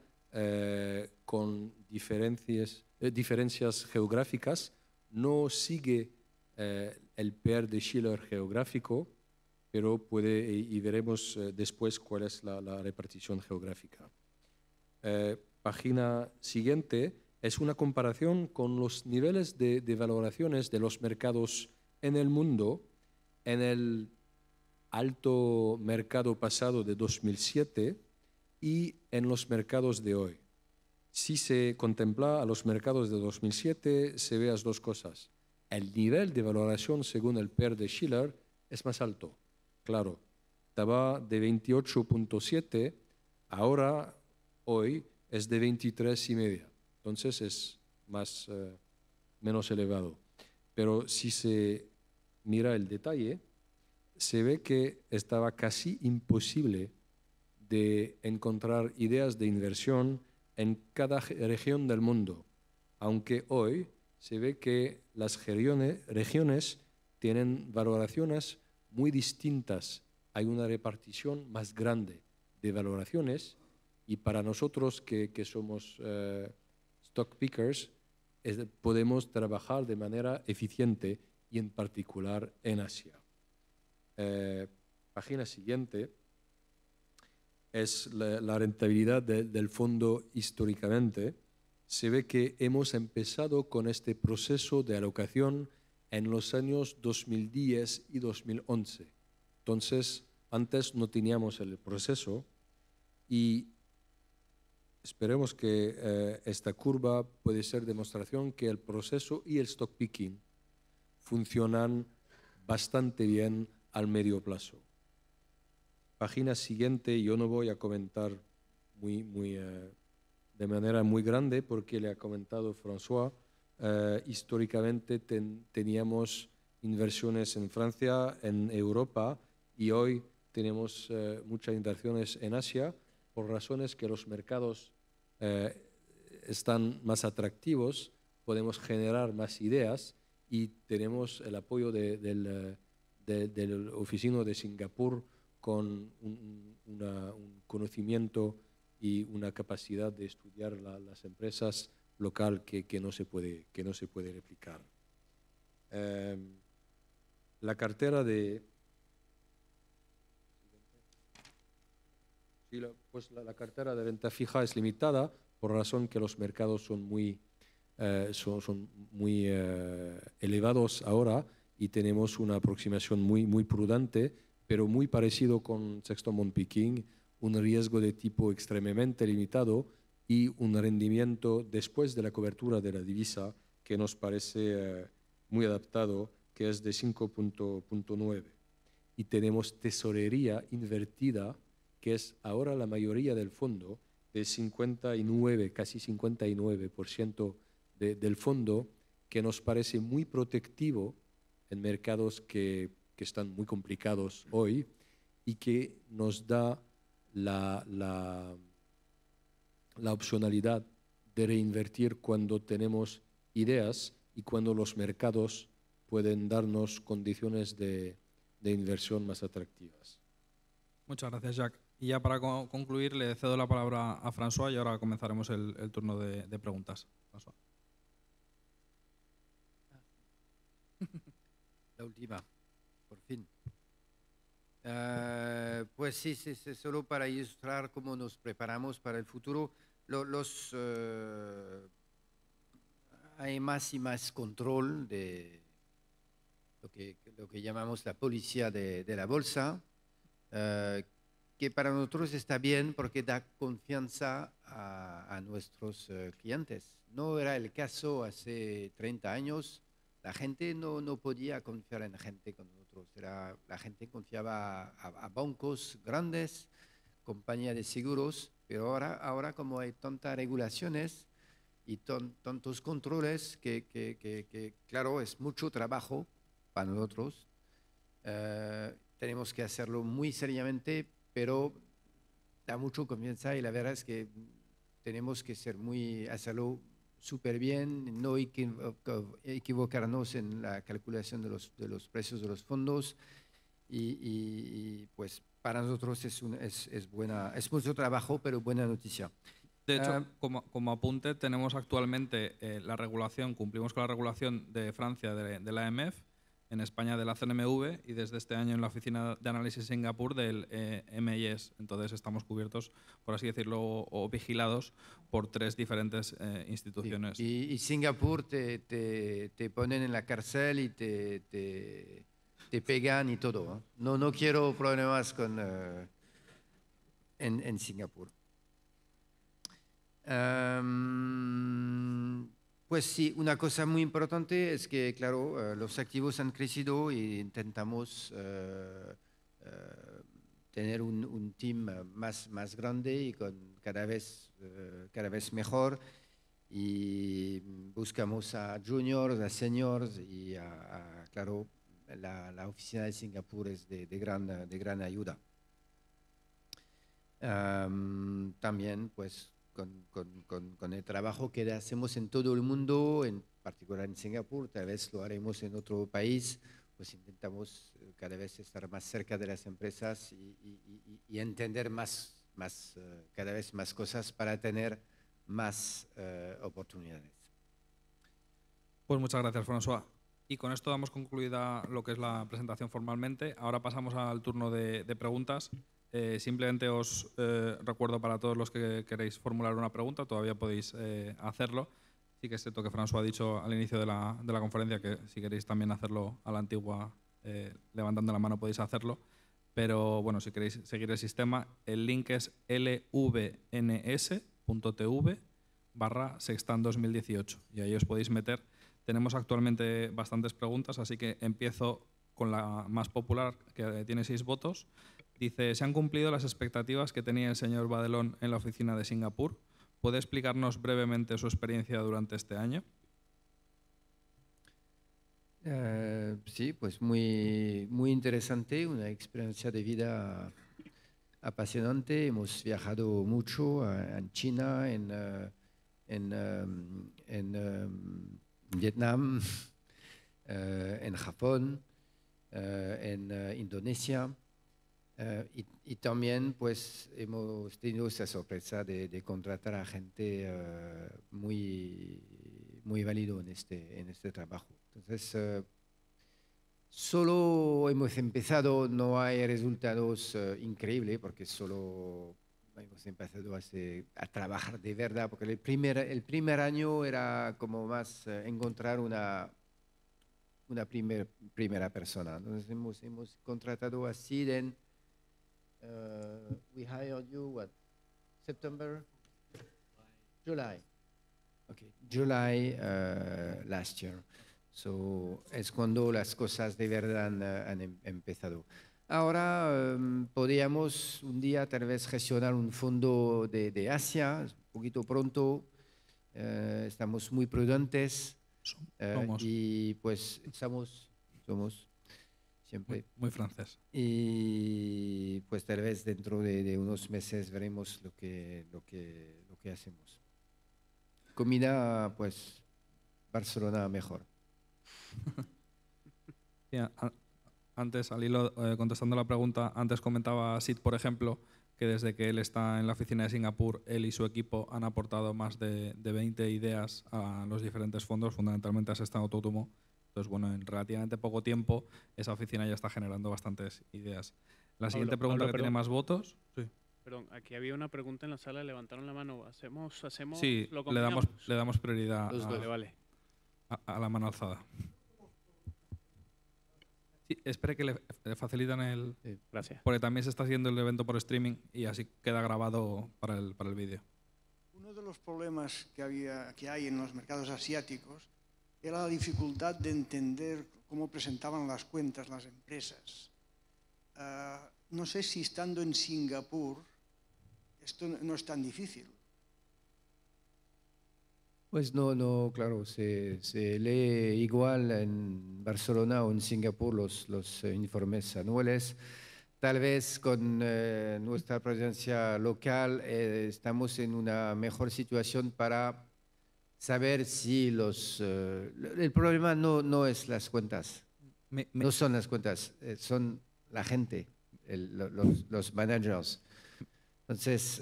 con diferencias geográficas, no sigue el PER de Shiller geográfico, pero puede, y veremos después cuál es la repartición geográfica. Página siguiente es una comparación con los niveles de valoraciones de los mercados en el mundo en el alto mercado pasado de 2007 y en los mercados de hoy. Si se contempla a los mercados de 2007, se ve las dos cosas. El nivel de valoración según el PER de Shiller es más alto. Claro, estaba de 28.7, ahora, hoy, es de 23,5. Entonces es menos elevado. Pero si se mira el detalle, se ve que estaba casi imposible de encontrar ideas de inversión en cada región del mundo, aunque hoy se ve que las regiones tienen valoraciones muy distintas. Hay una repartición más grande de valoraciones y para nosotros que somos stock pickers podemos trabajar de manera eficiente y en particular en Asia. Página siguiente. es la rentabilidad del fondo históricamente, se ve que hemos empezado con este proceso de alocación en los años 2010 y 2011. Entonces, antes no teníamos el proceso y esperemos que esta curva puede ser demostración que el proceso y el stock picking funcionan bastante bien al medio plazo. Página siguiente, yo no voy a comentar de manera muy grande porque le ha comentado François. Históricamente teníamos inversiones en Francia, en Europa, y hoy tenemos muchas inversiones en Asia por razones que los mercados están más atractivos, podemos generar más ideas y tenemos el apoyo del oficina de Singapur con un conocimiento y una capacidad de estudiar las empresas local que no se puede replicar. La cartera de la cartera de renta fija es limitada por razón que los mercados son muy elevados ahora y tenemos una aproximación muy prudente, pero muy parecido con Sexton Bond Picking, un riesgo de tipo extremadamente limitado y un rendimiento después de la cobertura de la divisa que nos parece muy adaptado, que es de 5.9. Y tenemos tesorería invertida, que es ahora la mayoría del fondo, de 59, casi 59% del fondo, que nos parece muy protectivo en mercados que están muy complicados hoy y que nos da la opcionalidad de reinvertir cuando tenemos ideas y cuando los mercados pueden darnos condiciones de inversión más atractivas. Muchas gracias, Jacques. Y ya para concluir, le cedo la palabra a François y ahora comenzaremos el turno de preguntas. François. La última, por fin. Pues sí, solo para ilustrar cómo nos preparamos para el futuro. Hay más y más control de lo que llamamos la policía de la bolsa, que para nosotros está bien porque da confianza a nuestros clientes. No era el caso hace 30 años. La gente no podía confiar en gente con nosotros. La gente confiaba a bancos grandes, compañías de seguros, pero ahora como hay tantas regulaciones y tantos controles que claro, es mucho trabajo para nosotros. Tenemos que hacerlo muy seriamente, pero da mucho confianza y la verdad es que tenemos que hacerlo súper bien, no equivocarnos en la calculación de los precios de los fondos y pues para nosotros es mucho trabajo, pero buena noticia. De hecho, como apunte, tenemos actualmente la regulación, cumplimos con la regulación de Francia de la AMF, en España de la CNMV y desde este año en la Oficina de Análisis Singapur del MIS. Entonces estamos cubiertos, por así decirlo, o vigilados por 3 diferentes instituciones. Y Singapur te ponen en la cárcel y te pegan y todo. No quiero problemas en Singapur. Pues sí, una cosa muy importante es que, claro, los activos han crecido e intentamos tener un team más grande y cada vez mejor. Y buscamos a juniors, a seniors y claro, la oficina de Singapur es de gran ayuda. También, pues, con el trabajo que hacemos en todo el mundo, en particular en Singapur, tal vez lo haremos en otro país, pues intentamos cada vez estar más cerca de las empresas y entender cada vez más cosas para tener más oportunidades. Pues muchas gracias, François. Y con esto damos concluida lo que es la presentación formalmente. Ahora pasamos al turno de preguntas. Simplemente os recuerdo para todos los que queréis formular una pregunta, todavía podéis hacerlo. Sí que es cierto que François ha dicho al inicio de la conferencia que si queréis también hacerlo a la antigua, levantando la mano podéis hacerlo. Pero bueno, si queréis seguir el sistema, el link es lvns.tv/Sextant 2018 y ahí os podéis meter. Tenemos actualmente bastantes preguntas, así que empiezo con la más popular, que tiene 6 votos. Dice, ¿se han cumplido las expectativas que tenía el señor Baddelón en la oficina de Singapur? ¿Puede explicarnos brevemente su experiencia durante este año? Sí, pues muy, muy interesante, una experiencia de vida apasionante. Hemos viajado mucho en China, en Vietnam, en Japón, en Indonesia. Y también pues hemos tenido esa sorpresa de contratar a gente muy válido en este trabajo. Entonces, solo hemos empezado, no hay resultados increíbles porque solo hemos empezado a trabajar de verdad, porque el primer año era como más encontrar una primera persona. Entonces hemos contratado a Sid. We hired you, what, September? July. Okay, July last year. So, es cuando las cosas de verdad han empezado. Ahora podríamos un día tal vez gestionar un fondo de Asia, un poquito pronto. Estamos muy prudentes y pues somos siempre. Muy francés. Y pues tal vez dentro de unos meses veremos lo que hacemos. Comida, pues Barcelona mejor. Antes, al hilo, contestando la pregunta, antes comentaba Sid, por ejemplo, que desde que él está en la oficina de Singapur, él y su equipo han aportado más de 20 ideas a los diferentes fondos, fundamentalmente a Sextant Autónomo. Entonces, bueno, en relativamente poco tiempo esa oficina ya está generando bastantes ideas. La siguiente pregunta que tiene más votos. Sí. Perdón, aquí había una pregunta en la sala, levantaron la mano. ¿Hacemos sí, lo le damos prioridad a la mano alzada. Sí, espere que le facilitan el... Sí, gracias. Porque también se está haciendo el evento por streaming y así queda grabado para el vídeo. Uno de los problemas que hay en los mercados asiáticos era la dificultad de entender cómo presentaban las cuentas las empresas. No sé si estando en Singapur esto no es tan difícil. Pues no, claro, se lee igual en Barcelona o en Singapur los informes anuales. Tal vez con nuestra presencia local estamos en una mejor situación para saber si el problema no es las cuentas, no son las cuentas, son la gente, los managers. Entonces,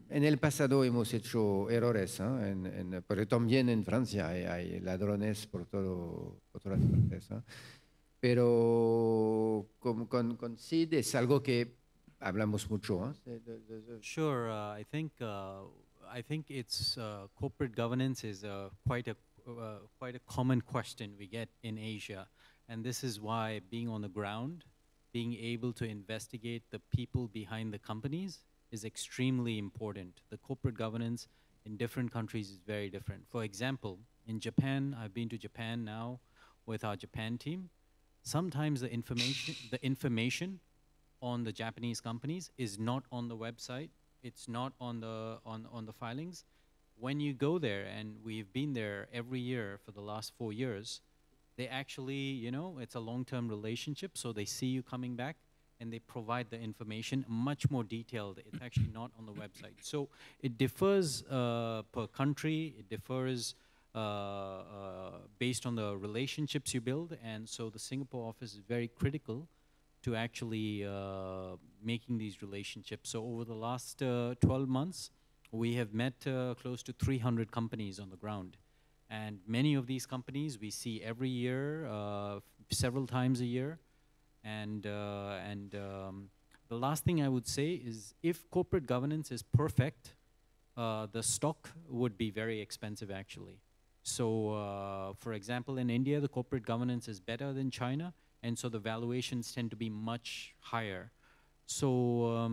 en el pasado hemos hecho errores, pero también en Francia hay ladrones por todas partes. Pero con Sid es algo que hablamos mucho. Sure, I think it's corporate governance is quite a common question we get in Asia, and this is why being on the ground, being able to investigate the people behind the companies is extremely important. The corporate governance in different countries is very different. For example, in Japan, I've been to Japan now with our Japan team. Sometimes the information on the Japanese companies is not on the website. It's not on the filings. When you go there, and we've been there every year for the last 4 years, they actually, it's a long-term relationship, so they see you coming back and they provide the information much more detailed. It's actually not on the website. So it differs per country, it differs based on the relationships you build, and so the Singapore office is very critical to actually making these relationships. So over the last 12 months, we have met close to 300 companies on the ground. And many of these companies we see every year, several times a year. The last thing I would say is if corporate governance is perfect, the stock would be very expensive actually. So for example, in India, the corporate governance is better than China, and so the valuations tend to be much higher. So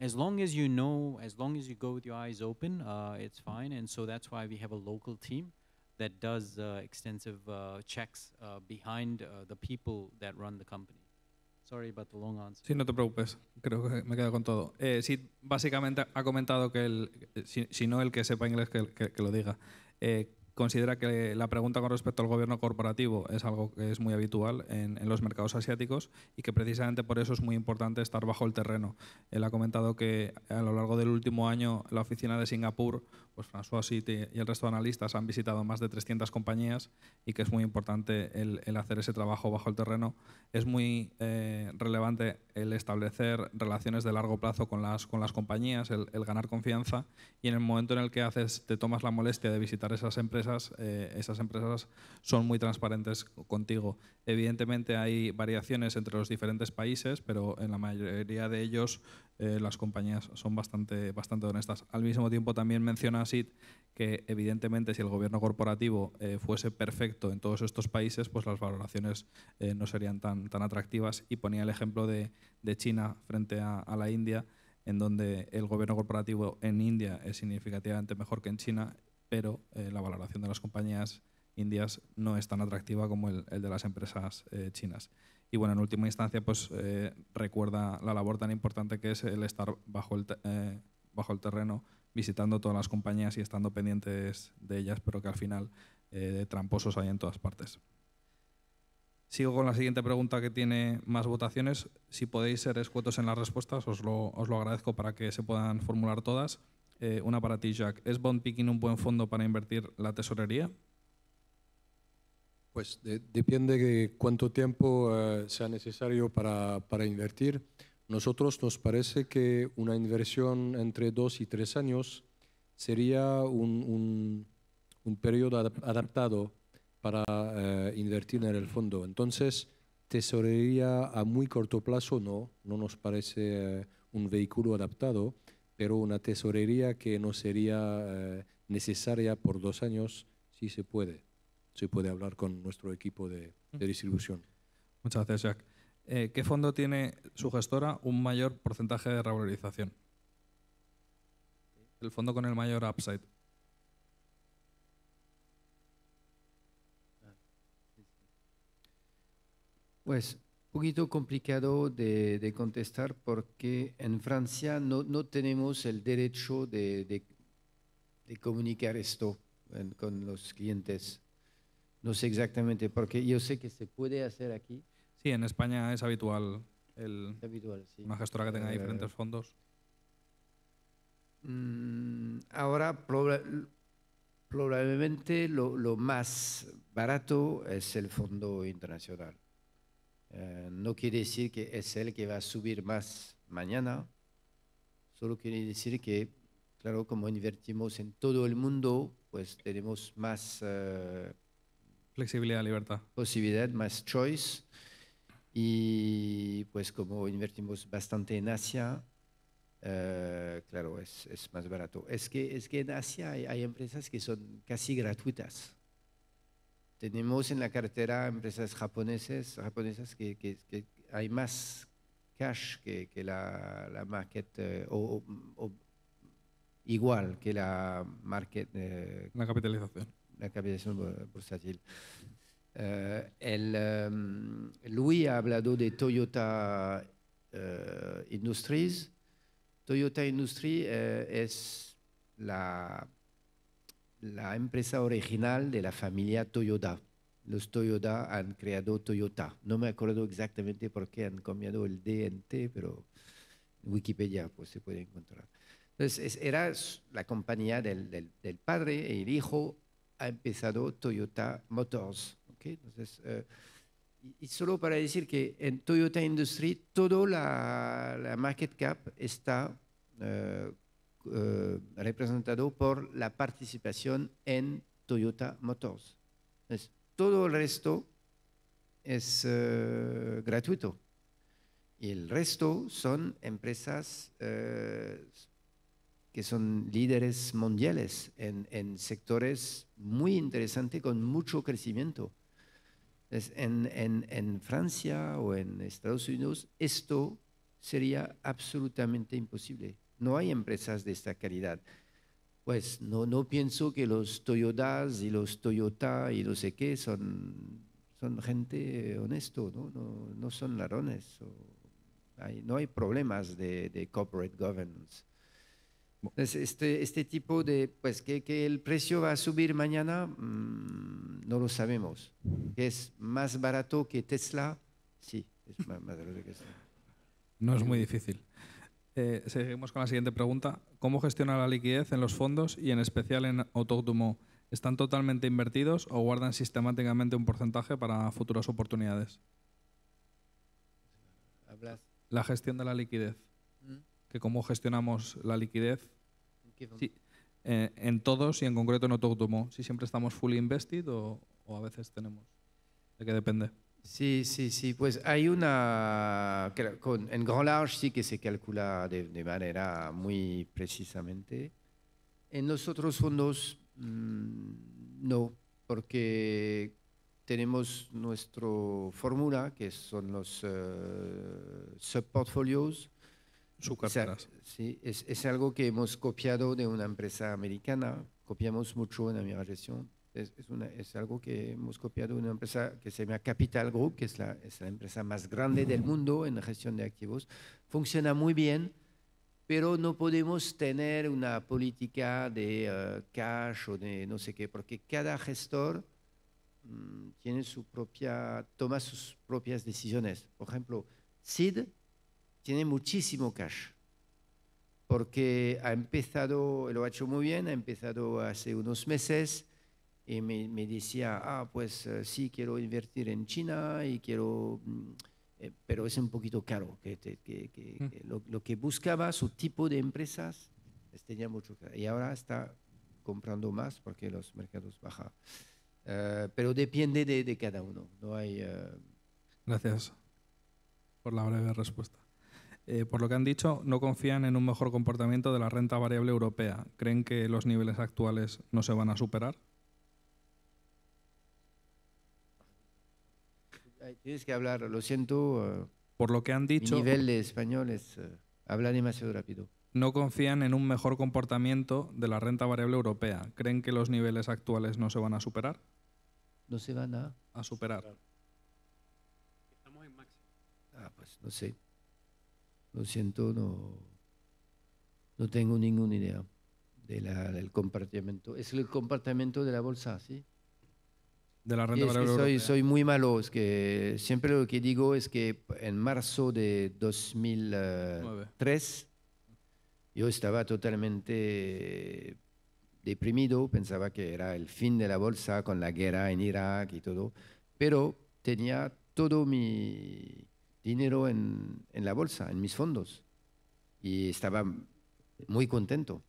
as long as you know, as long as you go with your eyes open, it's fine. And so that's why we have a local team that does extensive checks behind the people that run the company. Sorry about the long answer. Sí, no te preocupes, creo que me quedo con todo. Sí, básicamente ha comentado que, si no el que sepa inglés que lo diga, considera que la pregunta con respecto al gobierno corporativo es algo que es muy habitual en los mercados asiáticos y que precisamente por eso es muy importante estar bajo el terreno. Él ha comentado que a lo largo del último año la oficina de Singapur, pues François City y el resto de analistas han visitado más de 300 compañías y que es muy importante el hacer ese trabajo bajo el terreno. Es muy relevante el establecer relaciones de largo plazo con las compañías, el ganar confianza, y en el momento en el que te tomas la molestia de visitar esas empresas son muy transparentes contigo. Evidentemente hay variaciones entre los diferentes países, pero en la mayoría de ellos las compañías son bastante honestas. Al mismo tiempo también menciona Sid que evidentemente si el gobierno corporativo fuese perfecto en todos estos países, pues las valoraciones no serían tan atractivas, y ponía el ejemplo de China frente a la India, en donde el gobierno corporativo en India es significativamente mejor que en China, pero la valoración de las compañías indias no es tan atractiva como el de las empresas chinas. Y bueno, en última instancia, pues recuerda la labor tan importante que es el estar bajo el terreno, visitando todas las compañías y estando pendientes de ellas, pero que al final tramposos hay en todas partes. Sigo con la siguiente pregunta, que tiene más votaciones. Si podéis ser escuetos en las respuestas, os lo agradezco para que se puedan formular todas. Una para ti, Jack. ¿Es bond picking un buen fondo para invertir la tesorería? Pues depende de cuánto tiempo sea necesario para invertir. Nosotros nos parece que una inversión entre 2 y 3 años sería un periodo adaptado para invertir en el fondo. Entonces, tesorería a muy corto plazo no nos parece un vehículo adaptado, pero una tesorería que no sería necesaria por 2 años, sí se puede. Se puede hablar con nuestro equipo de distribución. Muchas gracias, Jack. ¿Qué fondo tiene su gestora un mayor porcentaje de revalorización? El fondo con el mayor upside. Pues un poquito complicado de contestar porque en Francia no tenemos el derecho de comunicar esto con los clientes. No sé exactamente, porque yo sé que se puede hacer aquí. Sí, en España es habitual, sí. Una gestora que tenga diferentes fondos. Ahora probablemente lo más barato es el fondo internacional. No quiere decir que es el que va a subir más mañana, solo quiere decir que, claro, como invertimos en todo el mundo, pues tenemos más flexibilidad, libertad. Posibilidad, más choice. Y pues como invertimos bastante en Asia, claro, es más barato. Es que en Asia hay empresas que son casi gratuitas. Tenemos en la cartera empresas japonesas que hay más cash que la market, o igual que la market. La capitalización. La capitalización bursátil. Louis ha hablado de Toyota Industries. Toyota Industries es la empresa original de la familia Toyota. Los Toyota han creado Toyota. No me acuerdo exactamente por qué han cambiado el D en T, pero en Wikipedia pues, se puede encontrar. Entonces, era la compañía del padre, y el hijo ha empezado Toyota Motors. ¿Okay? Entonces, y solo para decir que en Toyota Industries todo la market cap está representado por la participación en Toyota Motors. Entonces, todo el resto es gratuito. Y el resto son empresas que son líderes mundiales en sectores muy interesantes con mucho crecimiento. En Francia o en Estados Unidos esto sería absolutamente imposible. No hay empresas de esta calidad. Pues no pienso que los Toyotas y los Toyota y no sé qué son gente honesto, no son ladrones. No hay problemas de corporate governance. Entonces, este tipo de, pues que el precio va a subir mañana, no lo sabemos. ¿Que es más barato que Tesla? Sí, es más barato que Tesla. No es muy difícil. Seguimos con la siguiente pregunta. ¿Cómo gestiona la liquidez en los fondos y en especial en Autogtumo? ¿Están totalmente invertidos o guardan sistemáticamente un porcentaje para futuras oportunidades? ¿Hablas? La gestión de la liquidez. Que cómo gestionamos la liquidez sí, en todos y en concreto en Autogtumo. Si siempre estamos fully invested o a veces tenemos. ¿De qué depende? Sí, pues hay una, en Grand Large sí que se calcula de manera muy precisamente. En los otros fondos no, porque tenemos nuestra fórmula, que son los subportfolios. Su carteras. Sí, es algo que hemos copiado de una empresa americana, copiamos mucho en la gestión. Es algo que hemos copiado de una empresa que se llama Capital Group, que es la empresa más grande del mundo en la gestión de activos. Funciona muy bien, pero no podemos tener una política de cash o de no sé qué, porque cada gestor toma sus propias decisiones. Por ejemplo, Sid tiene muchísimo cash, porque lo ha hecho muy bien, ha empezado hace unos meses y me decía, pues sí, quiero invertir en China y quiero, pero es un poquito caro. Lo que buscaba, su tipo de empresas, tenía mucho caro. Y ahora está comprando más porque los mercados bajan. Pero depende de cada uno. No hay, Gracias por la breve respuesta. Por lo que han dicho, no confían en un mejor comportamiento de la renta variable europea. ¿Creen que los niveles actuales no se van a superar? Tienes que hablar, lo siento. Por lo que han dicho, mi nivel de español habla demasiado rápido. No confían en un mejor comportamiento de la renta variable europea. ¿Creen que los niveles actuales no se van a superar? No se van a superar. Estamos en máximo. Pues no sé. Lo siento, no tengo ninguna idea del comportamiento. Es el comportamiento de la bolsa, ¿sí? De la renta variable europea. Soy muy malo. Es que siempre lo que digo es que en marzo de 2003 yo estaba totalmente deprimido, pensaba que era el fin de la bolsa con la guerra en Irak y todo, pero tenía todo mi dinero en la bolsa, en mis fondos, y estaba muy contento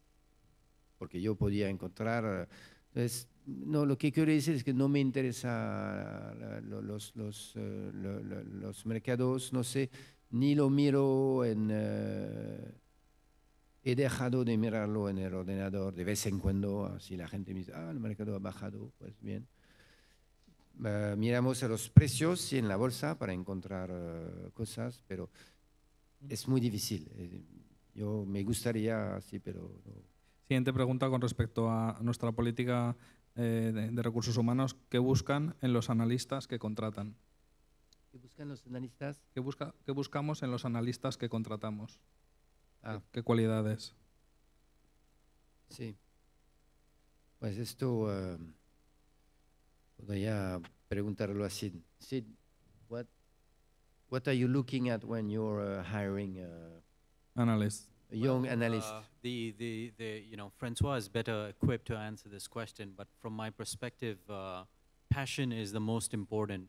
porque yo podía encontrar. Entonces, no, lo que quiero decir es que no me interesa los mercados, no sé, ni lo miro he dejado de mirarlo en el ordenador de vez en cuando, si la gente me dice, el mercado ha bajado, pues bien. Miramos a los precios en la bolsa para encontrar cosas, pero es muy difícil. Yo me gustaría, sí, pero no. Siguiente pregunta con respecto a nuestra política de recursos humanos. ¿Qué buscan en los analistas que contratan? ¿Qué buscan los analistas? ¿Qué buscamos en los analistas que contratamos? ¿Qué cualidades? Sí. Pues esto podría preguntarlo a Sid. Sid, what are you looking at when you're hiring analyst? A young analyst. Francois is better equipped to answer this question, but from my perspective, passion is the most important.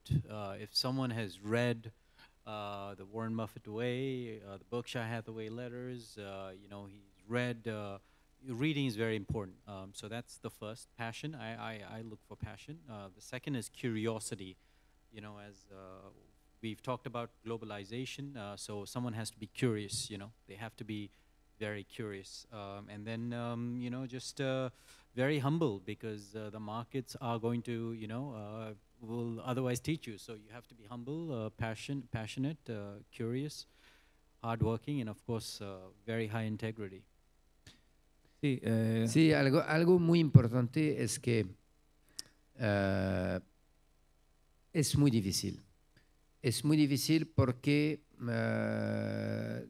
If someone has read the Warren Buffett way, the Berkshire Hathaway letters, he's read, reading is very important. So that's the first, passion. I look for passion. The second is curiosity. As we've talked about globalization, so someone has to be curious, you know, they have to be very curious. And then, you know, just very humble, because the markets are going to, you know, will otherwise teach you. So you have to be humble, passionate, curious, hardworking, and of course, very high integrity. Sí, Sí, algo muy importante es que es muy difícil. Es muy difícil porque la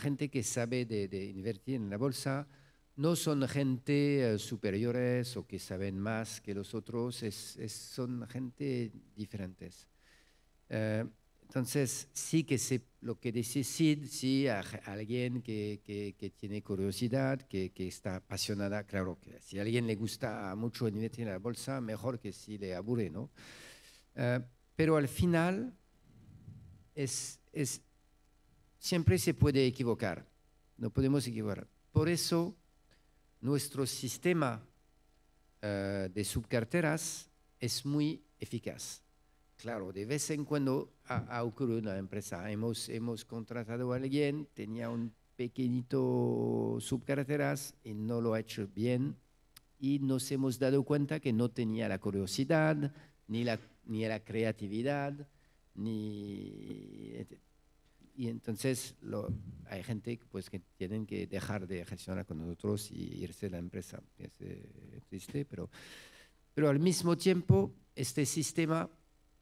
gente que sabe de invertir en la bolsa no son gente superiores o que saben más que los otros, son gente diferentes. Entonces, sí que lo que dice Sid, sí, a alguien que tiene curiosidad, que está apasionada, claro, que si a alguien le gusta mucho invertir en la bolsa, mejor que si le aburre, ¿no? Pero al final, siempre se puede equivocar, no podemos equivocar. Por eso, nuestro sistema de subcarteras es muy eficaz. Claro, de vez en cuando ha ocurrido una empresa. Hemos contratado a alguien, tenía un pequeñito subcarteras y no lo ha hecho bien, y nos hemos dado cuenta que no tenía la curiosidad, ni la creatividad, y entonces hay gente pues, que tienen que dejar de gestionar con nosotros y irse de la empresa. Es triste, pero al mismo tiempo este sistema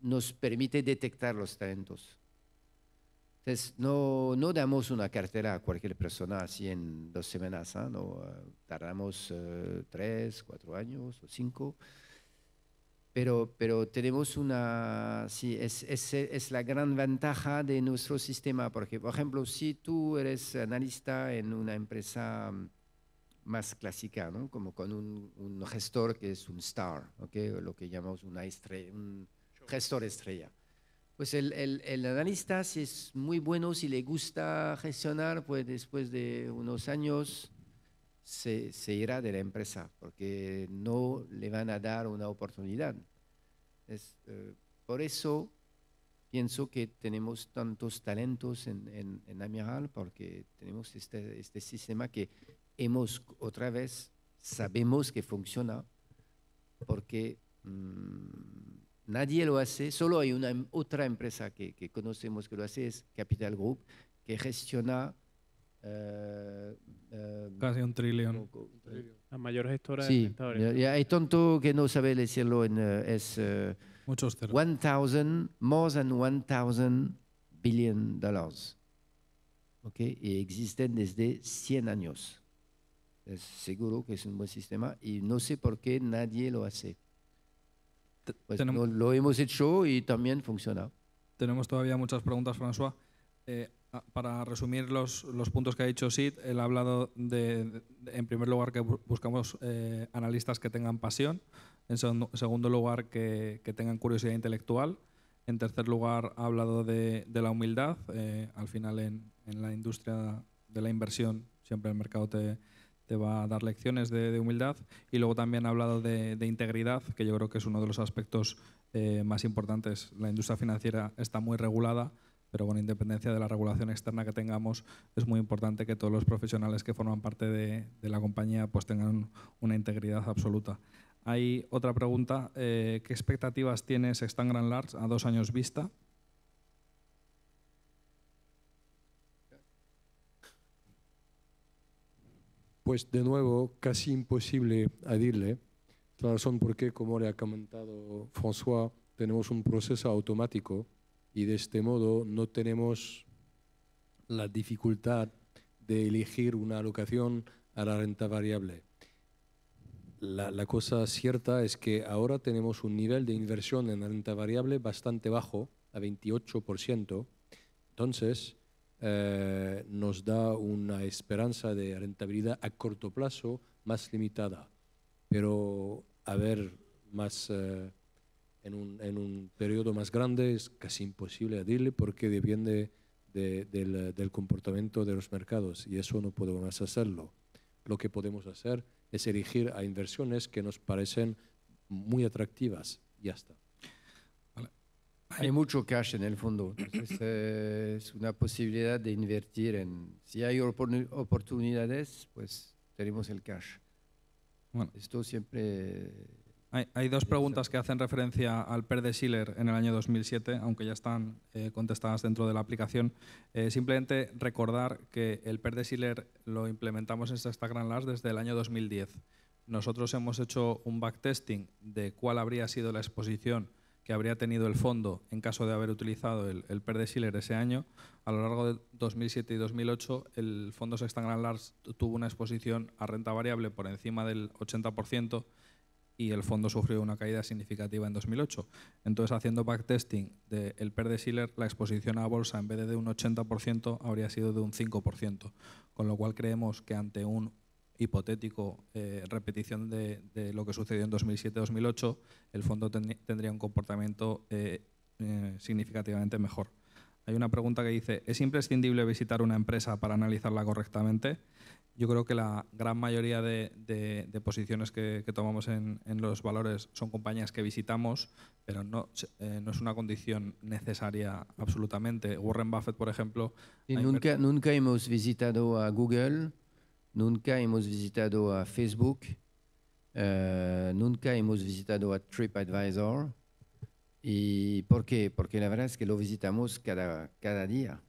nos permite detectar los talentos. Entonces, no damos una cartera a cualquier persona así en 2 semanas, ¿eh? No, tardamos 3, 4 años o 5, pero tenemos sí, es la gran ventaja de nuestro sistema, porque, por ejemplo, si tú eres analista en una empresa más clásica, ¿no? Como con un gestor que es un star, ¿okay? Lo que llamamos un gestor estrella. Pues el analista, si es muy bueno, si le gusta gestionar, pues después de unos años se irá de la empresa, porque no le van a dar una oportunidad. Por eso pienso que tenemos tantos talentos en Amiral, porque tenemos este sistema que otra vez, sabemos que funciona, porque nadie lo hace, solo hay otra empresa que conocemos que lo hace, es Capital Group, que gestiona casi $1 trillón. La mayor gestora de sí, prestadores. hay tanto que no sabe decirlo, es Muchos ceros. more than $1,000 billion. ¿Okay? Y existen desde 100 años. Es seguro que es un buen sistema y no sé por qué nadie lo hace. Pues lo hemos hecho y también funciona. Tenemos todavía muchas preguntas, François. Para resumir los puntos que ha dicho Sid, él ha hablado en primer lugar, que buscamos analistas que tengan pasión. En segundo lugar, que tengan curiosidad intelectual. En tercer lugar, ha hablado de la humildad. Al final, en la industria de la inversión, siempre el mercado te va a dar lecciones de humildad. Y luego también ha hablado de integridad, que yo creo que es uno de los aspectos más importantes. La industria financiera está muy regulada, pero con independencia de la regulación externa que tengamos, es muy importante que todos los profesionales que forman parte de la compañía pues tengan una integridad absoluta. Hay otra pregunta. ¿Qué expectativas tiene Sextant Grand Large a 2 años vista? Pues de nuevo, casi imposible a decirle. La razón por qué, como le ha comentado François, tenemos un proceso automático y de este modo no tenemos la dificultad de elegir una alocación a la renta variable. La cosa cierta es que ahora tenemos un nivel de inversión en la renta variable bastante bajo, a 28%. Entonces, nos da una esperanza de rentabilidad a corto plazo más limitada. Pero a ver, más en un periodo más grande es casi imposible decirle, porque depende del comportamiento de los mercados y eso no podemos hacerlo. Lo que podemos hacer es elegir a inversiones que nos parecen muy atractivas. Ya está. Vale. Hay mucho cash en el fondo. Entonces, es una posibilidad de invertir en... Si hay oportunidades, pues tenemos el cash. Bueno. Esto siempre... Hay dos preguntas que hacen referencia al PER de Schiller en el año 2007, aunque ya están contestadas dentro de la aplicación. Simplemente recordar que el PER de Schiller lo implementamos en Sexta Grand Large desde el año 2010. Nosotros hemos hecho un backtesting de cuál habría sido la exposición que habría tenido el fondo en caso de haber utilizado el PER de Schiller ese año. A lo largo de 2007 y 2008, el fondo Sexta Grand Large tuvo una exposición a renta variable por encima del 80%, y el fondo sufrió una caída significativa en 2008. Entonces, haciendo backtesting del PER de Schiller, la exposición a bolsa en vez de un 80% habría sido de un 5%, con lo cual creemos que ante un hipotético repetición de lo que sucedió en 2007-2008, el fondo tendría un comportamiento significativamente mejor. Hay una pregunta que dice, ¿es imprescindible visitar una empresa para analizarla correctamente? Yo creo que la gran mayoría de posiciones que tomamos en los valores son compañías que visitamos, pero no es una condición necesaria absolutamente. Warren Buffett, por ejemplo... Y nunca hemos visitado a Google, nunca hemos visitado a Facebook, nunca hemos visitado a TripAdvisor. ¿Y por qué? Porque la verdad es que lo visitamos cada día.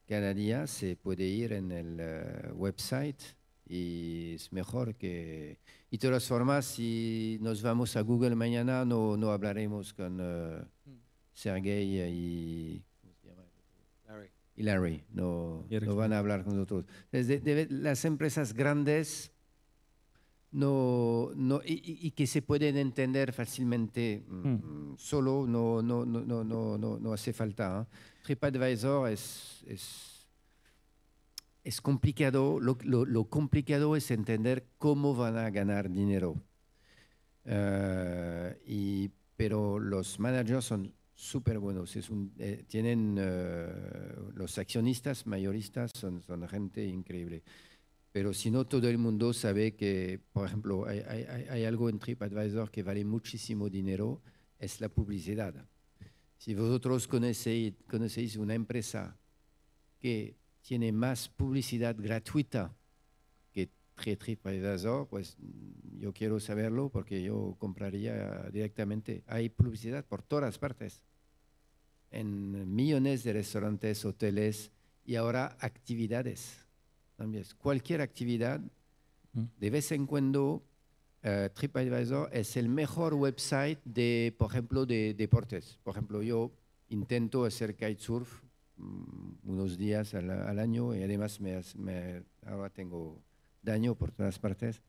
Cada día se puede ir en el website y es mejor que... Y de todas formas, si nos vamos a Google mañana, no hablaremos con Sergey y... ¿cómo se llama? Larry. No van a hablar con nosotros. Las empresas grandes y que se pueden entender fácilmente solo no hace falta. TripAdvisor es complicado. Lo complicado es entender cómo van a ganar dinero. Pero los managers son súper buenos. Tienen los accionistas mayoristas son gente increíble. Pero si no, todo el mundo sabe que, por ejemplo, hay algo en TripAdvisor que vale muchísimo dinero, es la publicidad. Si vosotros conocéis una empresa que tiene más publicidad gratuita que TripAdvisor, pues yo quiero saberlo porque yo compraría directamente. Hay publicidad por todas partes, en millones de restaurantes, hoteles y ahora actividades. También. Cualquier actividad, de vez en cuando, TripAdvisor es el mejor website por ejemplo, de deportes. Por ejemplo, yo intento hacer kitesurf unos días al año y además ahora tengo daño por todas partes.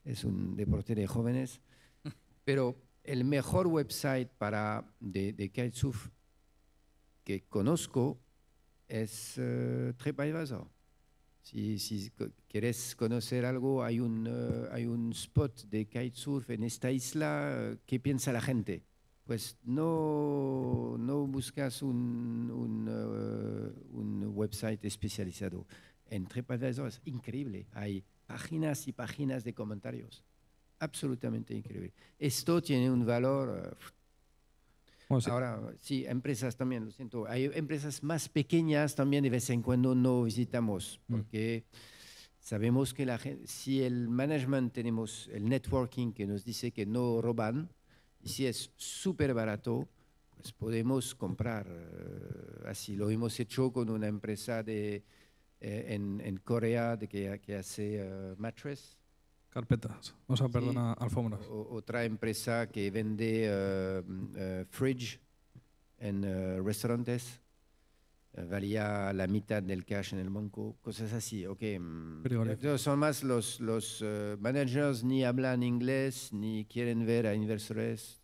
Es un deporte de jóvenes. Pero el mejor website de kitesurf que conozco es TripAdvisor. Si quieres conocer algo, hay un spot de kitesurf en esta isla. ¿Qué piensa la gente? Pues no buscas un website especializado. En TripAdvisor es increíble. Hay páginas y páginas de comentarios. Absolutamente increíble. Esto tiene un valor... Bueno, sí. Ahora, sí, empresas también, lo siento. Hay empresas más pequeñas también de vez en cuando no visitamos, porque sabemos que si el management tenemos el networking que nos dice que no roban, y si es súper barato, pues podemos comprar. Así lo hemos hecho con una empresa en Corea que hace mattress. Carpetas, perdona, alfombras. Otra empresa que vende fridge en restaurantes, valía la mitad del cash en el banco, cosas así. Okay. Son más los managers ni hablan inglés, ni quieren ver a inversores,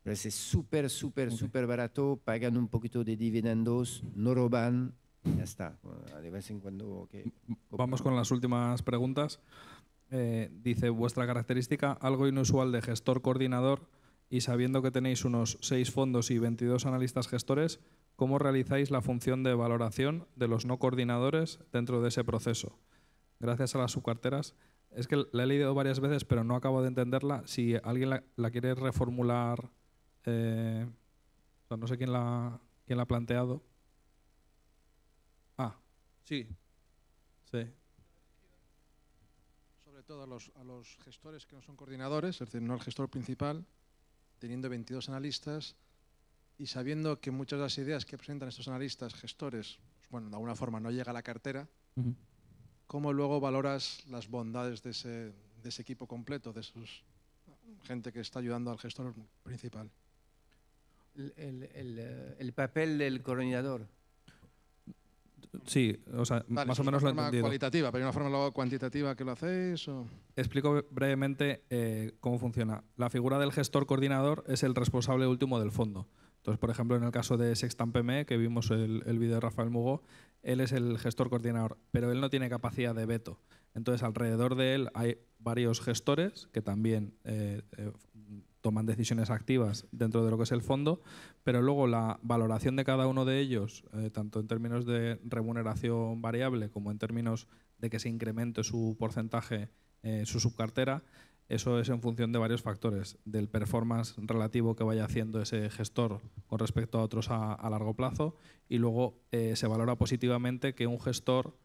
pero es súper barato, pagan un poquito de dividendos, no roban, ya está. De vez en cuando... Vamos con las últimas preguntas. Dice, vuestra característica algo inusual de gestor coordinador, y sabiendo que tenéis unos 6 fondos y 22 analistas gestores, ¿cómo realizáis la función de valoración de los no coordinadores dentro de ese proceso? Gracias a las subcarteras. Es que la he leído varias veces, pero no acabo de entenderla. Si alguien la quiere reformular O sea, no sé quién la ha planteado. Ah, sí. Sí. Sobre todo a los gestores que no son coordinadores, es decir, no al gestor principal, teniendo 22 analistas y sabiendo que muchas de las ideas que presentan estos analistas, gestores, pues bueno, de alguna forma no llega a la cartera, ¿cómo luego valoras las bondades de ese equipo completo, de esos gente que está ayudando al gestor principal? El papel del coordinador. Sí, o sea, Vale, más o menos lo he una forma entendido. cualitativa, pero hay una forma luego cuantitativa que lo hacéis. ¿O? Explico brevemente cómo funciona. La figura del gestor coordinador es el responsable último del fondo. Entonces, por ejemplo, en el caso de Sextant PME, que vimos el vídeo de Rafael Mugó, él es el gestor coordinador, pero él no tiene capacidad de veto. Entonces, alrededor de él hay varios gestores que también toman decisiones activas dentro de lo que es el fondo, pero luego la valoración de cada uno de ellos, tanto en términos de remuneración variable como en términos de que se incremente su porcentaje, su subcartera, eso es en función de varios factores, del performance relativo que vaya haciendo ese gestor con respecto a otros a largo plazo, y luego se valora positivamente que un gestor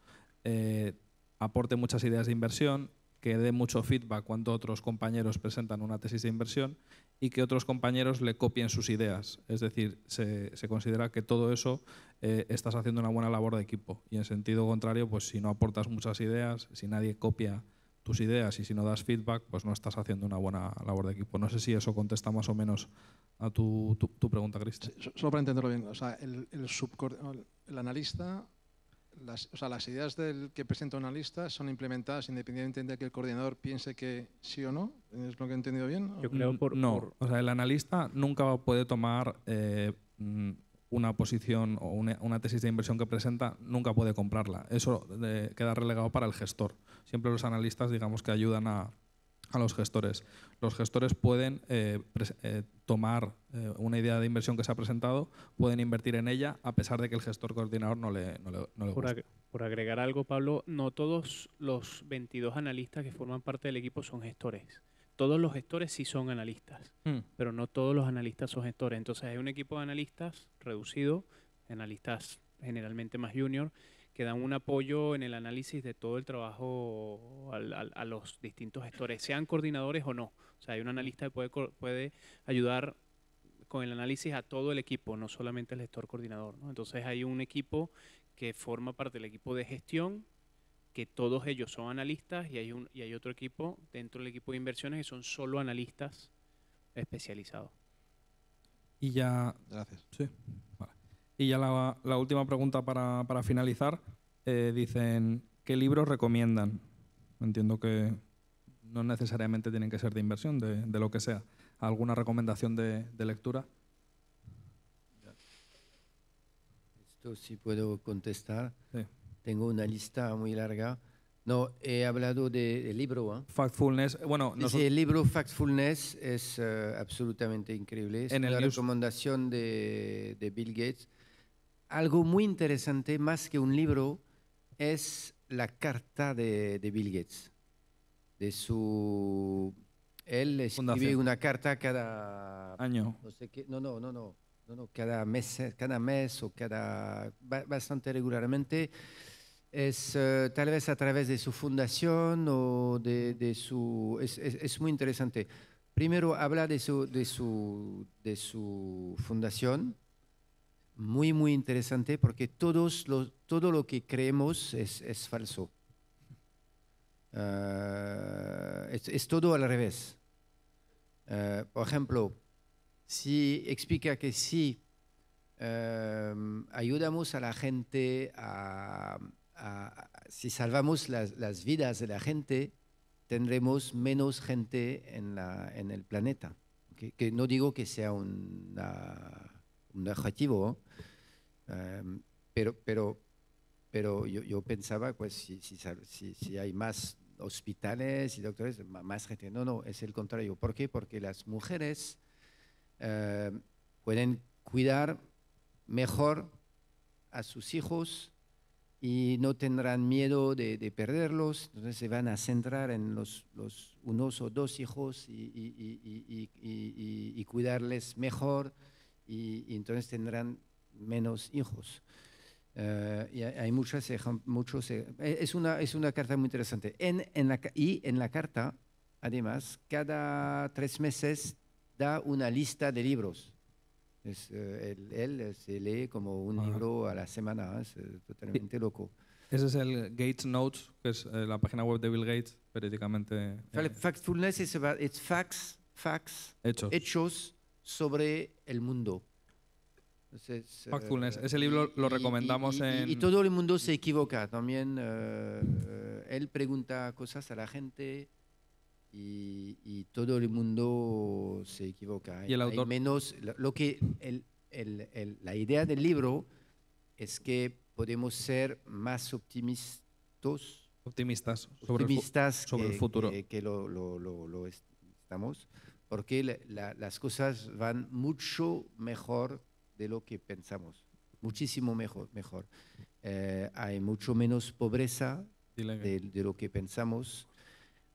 aporte muchas ideas de inversión, que dé mucho feedback cuando otros compañeros presentan una tesis de inversión y que otros compañeros le copien sus ideas. Es decir, se considera que todo eso estás haciendo una buena labor de equipo. Y en sentido contrario, pues si no aportas muchas ideas, si nadie copia tus ideas y si no das feedback, pues no estás haciendo una buena labor de equipo. No sé si eso contesta más o menos a tu pregunta, Cristian. Sí, solo para entenderlo bien, o sea, el analista, las ideas que presenta un analista son implementadas independientemente de que el coordinador piense que sí o no. ¿Es lo que he entendido bien? Yo creo o sea, el analista nunca puede tomar una posición o una tesis de inversión que presenta, nunca puede comprarla. Eso queda relegado para el gestor. Siempre los analistas, digamos, que ayudan a los gestores. Los gestores pueden tomar una idea de inversión que se ha presentado, pueden invertir en ella, a pesar de que el gestor coordinador no le guste. Por agregar algo, Pablo, no todos los 22 analistas que forman parte del equipo son gestores. Todos los gestores sí son analistas, pero no todos los analistas son gestores. Entonces hay un equipo de analistas reducido, analistas generalmente más junior, que dan un apoyo en el análisis de todo el trabajo a los distintos gestores, sean coordinadores o no. O sea, hay un analista que puede ayudar con el análisis a todo el equipo, no solamente el gestor coordinador, ¿no? Entonces hay un equipo que forma parte del equipo de gestión, que todos ellos son analistas, y hay otro equipo dentro del equipo de inversiones que son solo analistas especializados. Y ya, gracias. Sí, vale. Y ya la última pregunta para finalizar, dicen, ¿qué libros recomiendan? Entiendo que no necesariamente tienen que ser de inversión, de lo que sea. ¿Alguna recomendación de lectura? Esto sí puedo contestar. Sí. Tengo una lista muy larga. No, he hablado del libro. ¿Eh? Factfulness. Bueno, sí, el libro Factfulness es absolutamente increíble. Es una recomendación de Bill Gates. Algo muy interesante, más que un libro, es la carta de Bill Gates. Él escribe una carta cada año. No sé qué, no, cada mes o bastante regularmente. Es tal vez a través de su fundación o de su... Es muy interesante. Primero habla de su fundación, muy, muy interesante, porque todo lo que creemos es falso. Es todo al revés. Por ejemplo, si explica que si ayudamos a la gente si salvamos las vidas de la gente, tendremos menos gente en el planeta. Que no digo que sea un objetivo, pero yo pensaba, pues, si hay más hospitales y doctores, más gente. No, es el contrario. ¿Por qué? Porque las mujeres pueden cuidar mejor a sus hijos y no tendrán miedo de perderlos, entonces se van a centrar en los unos o dos hijos y cuidarles mejor y entonces tendrán menos hijos. Y hay muchos. Es una carta muy interesante. En la carta, además, cada 3 meses da una lista de libros. Él se lee como un libro a la semana, es totalmente loco. Ese es el Gates Notes, que es la página web de Bill Gates, periódicamente. Factfulness es facts, hechos sobre el mundo. Entonces, Factfulness, ese libro lo recomendamos y todo el mundo se equivoca. También él pregunta cosas a la gente y todo el mundo se equivoca. Y el autor. Hay menos, la idea del libro es que podemos ser más optimistas sobre el futuro. Que lo estamos, porque las cosas van mucho mejor de lo que pensamos, muchísimo mejor. Hay mucho menos pobreza de lo que pensamos,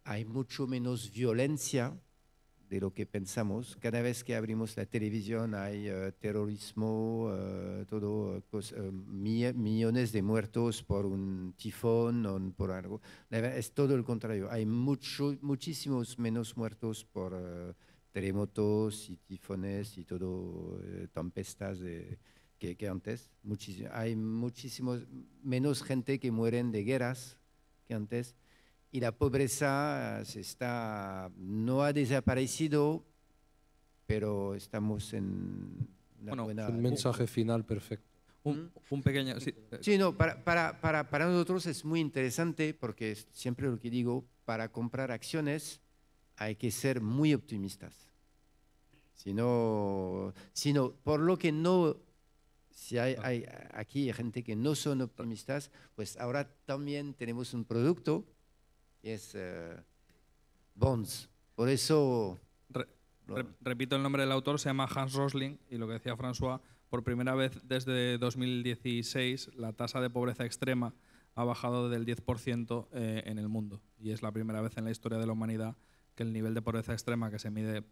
hay mucho menos violencia de lo que pensamos. Cada vez que abrimos la televisión hay terrorismo, millones de muertos por un tifón o por algo. Es todo el contrario. Hay muchísimos menos muertos por terremotos y tifones y todo, tempestas que antes. Hay muchísimos menos gente que mueren de guerras que antes. Y la pobreza no ha desaparecido, pero estamos en una buena... Es un mensaje final perfecto. Un pequeño... Sí, no, para nosotros es muy interesante porque siempre lo que digo, para comprar acciones hay que ser muy optimistas. Si no, por lo que no... Si hay aquí gente que no son optimistas, pues ahora también tenemos un producto es bonds. Por eso... Repito el nombre del autor, se llama Hans Rosling, y lo que decía François, por primera vez desde 2016 la tasa de pobreza extrema ha bajado del 10% en el mundo. Y es la primera vez en la historia de la humanidad que el nivel de pobreza extrema que se mide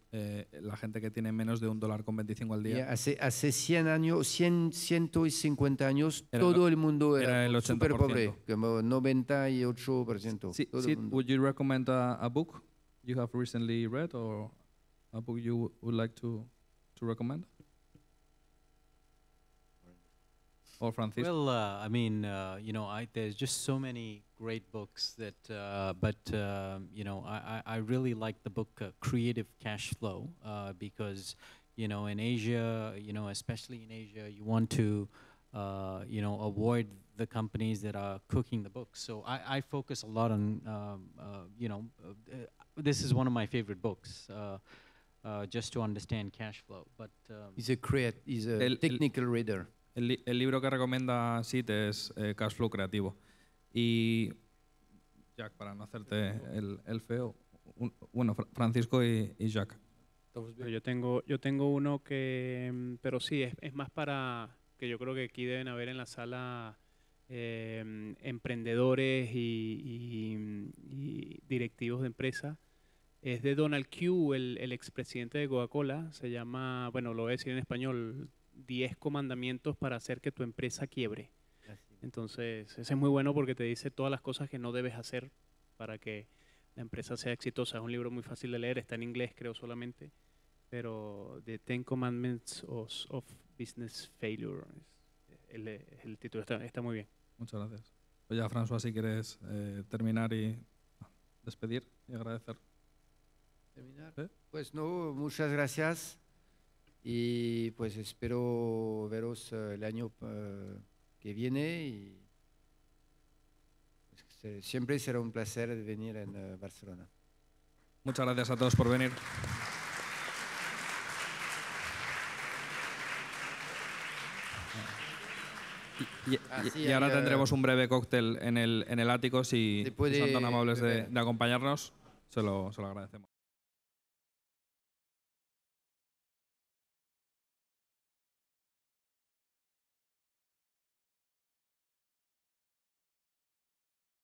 la gente que tiene menos de $1,25 al día. Hace 100 años, 150 años, todo el mundo era súper pobre, como 98%. Sid, would you recommend a book you have recently read or a book you would like to recommend? Or Francisco? Well, I mean, there's just so many great books that, I really like the book Creative Cash Flow because, in Asia, especially in Asia, you want to, avoid the companies that are cooking the books. So I focus a lot on, this is one of my favorite books. Just to understand cash flow. But he's a technical reader. El libro que recomienda Sid es Cash Flow Creativo. Y, Jack, para no hacerte el feo, Francisco y Jack. Yo tengo uno que, pero sí, es más para, que yo creo que aquí deben haber en la sala emprendedores y directivos de empresa. Es de Donald Q, el expresidente de Coca-Cola. Se llama, lo voy a decir en español, 10 comandamientos para hacer que tu empresa quiebre. Entonces, ese es muy bueno porque te dice todas las cosas que no debes hacer para que la empresa sea exitosa. Es un libro muy fácil de leer, está en inglés creo solamente, pero The 10 Commandments of Business Failure. El título está muy bien. Muchas gracias. Pues ya, François, si quieres terminar y despedir y agradecer. ¿Terminar? Pues no, muchas gracias. Y pues espero veros el año que viene y pues, siempre será un placer venir en Barcelona. Muchas gracias a todos por venir. Y ahora tendremos un breve cóctel en el ático. Si son tan amables de acompañarnos, se lo agradecemos.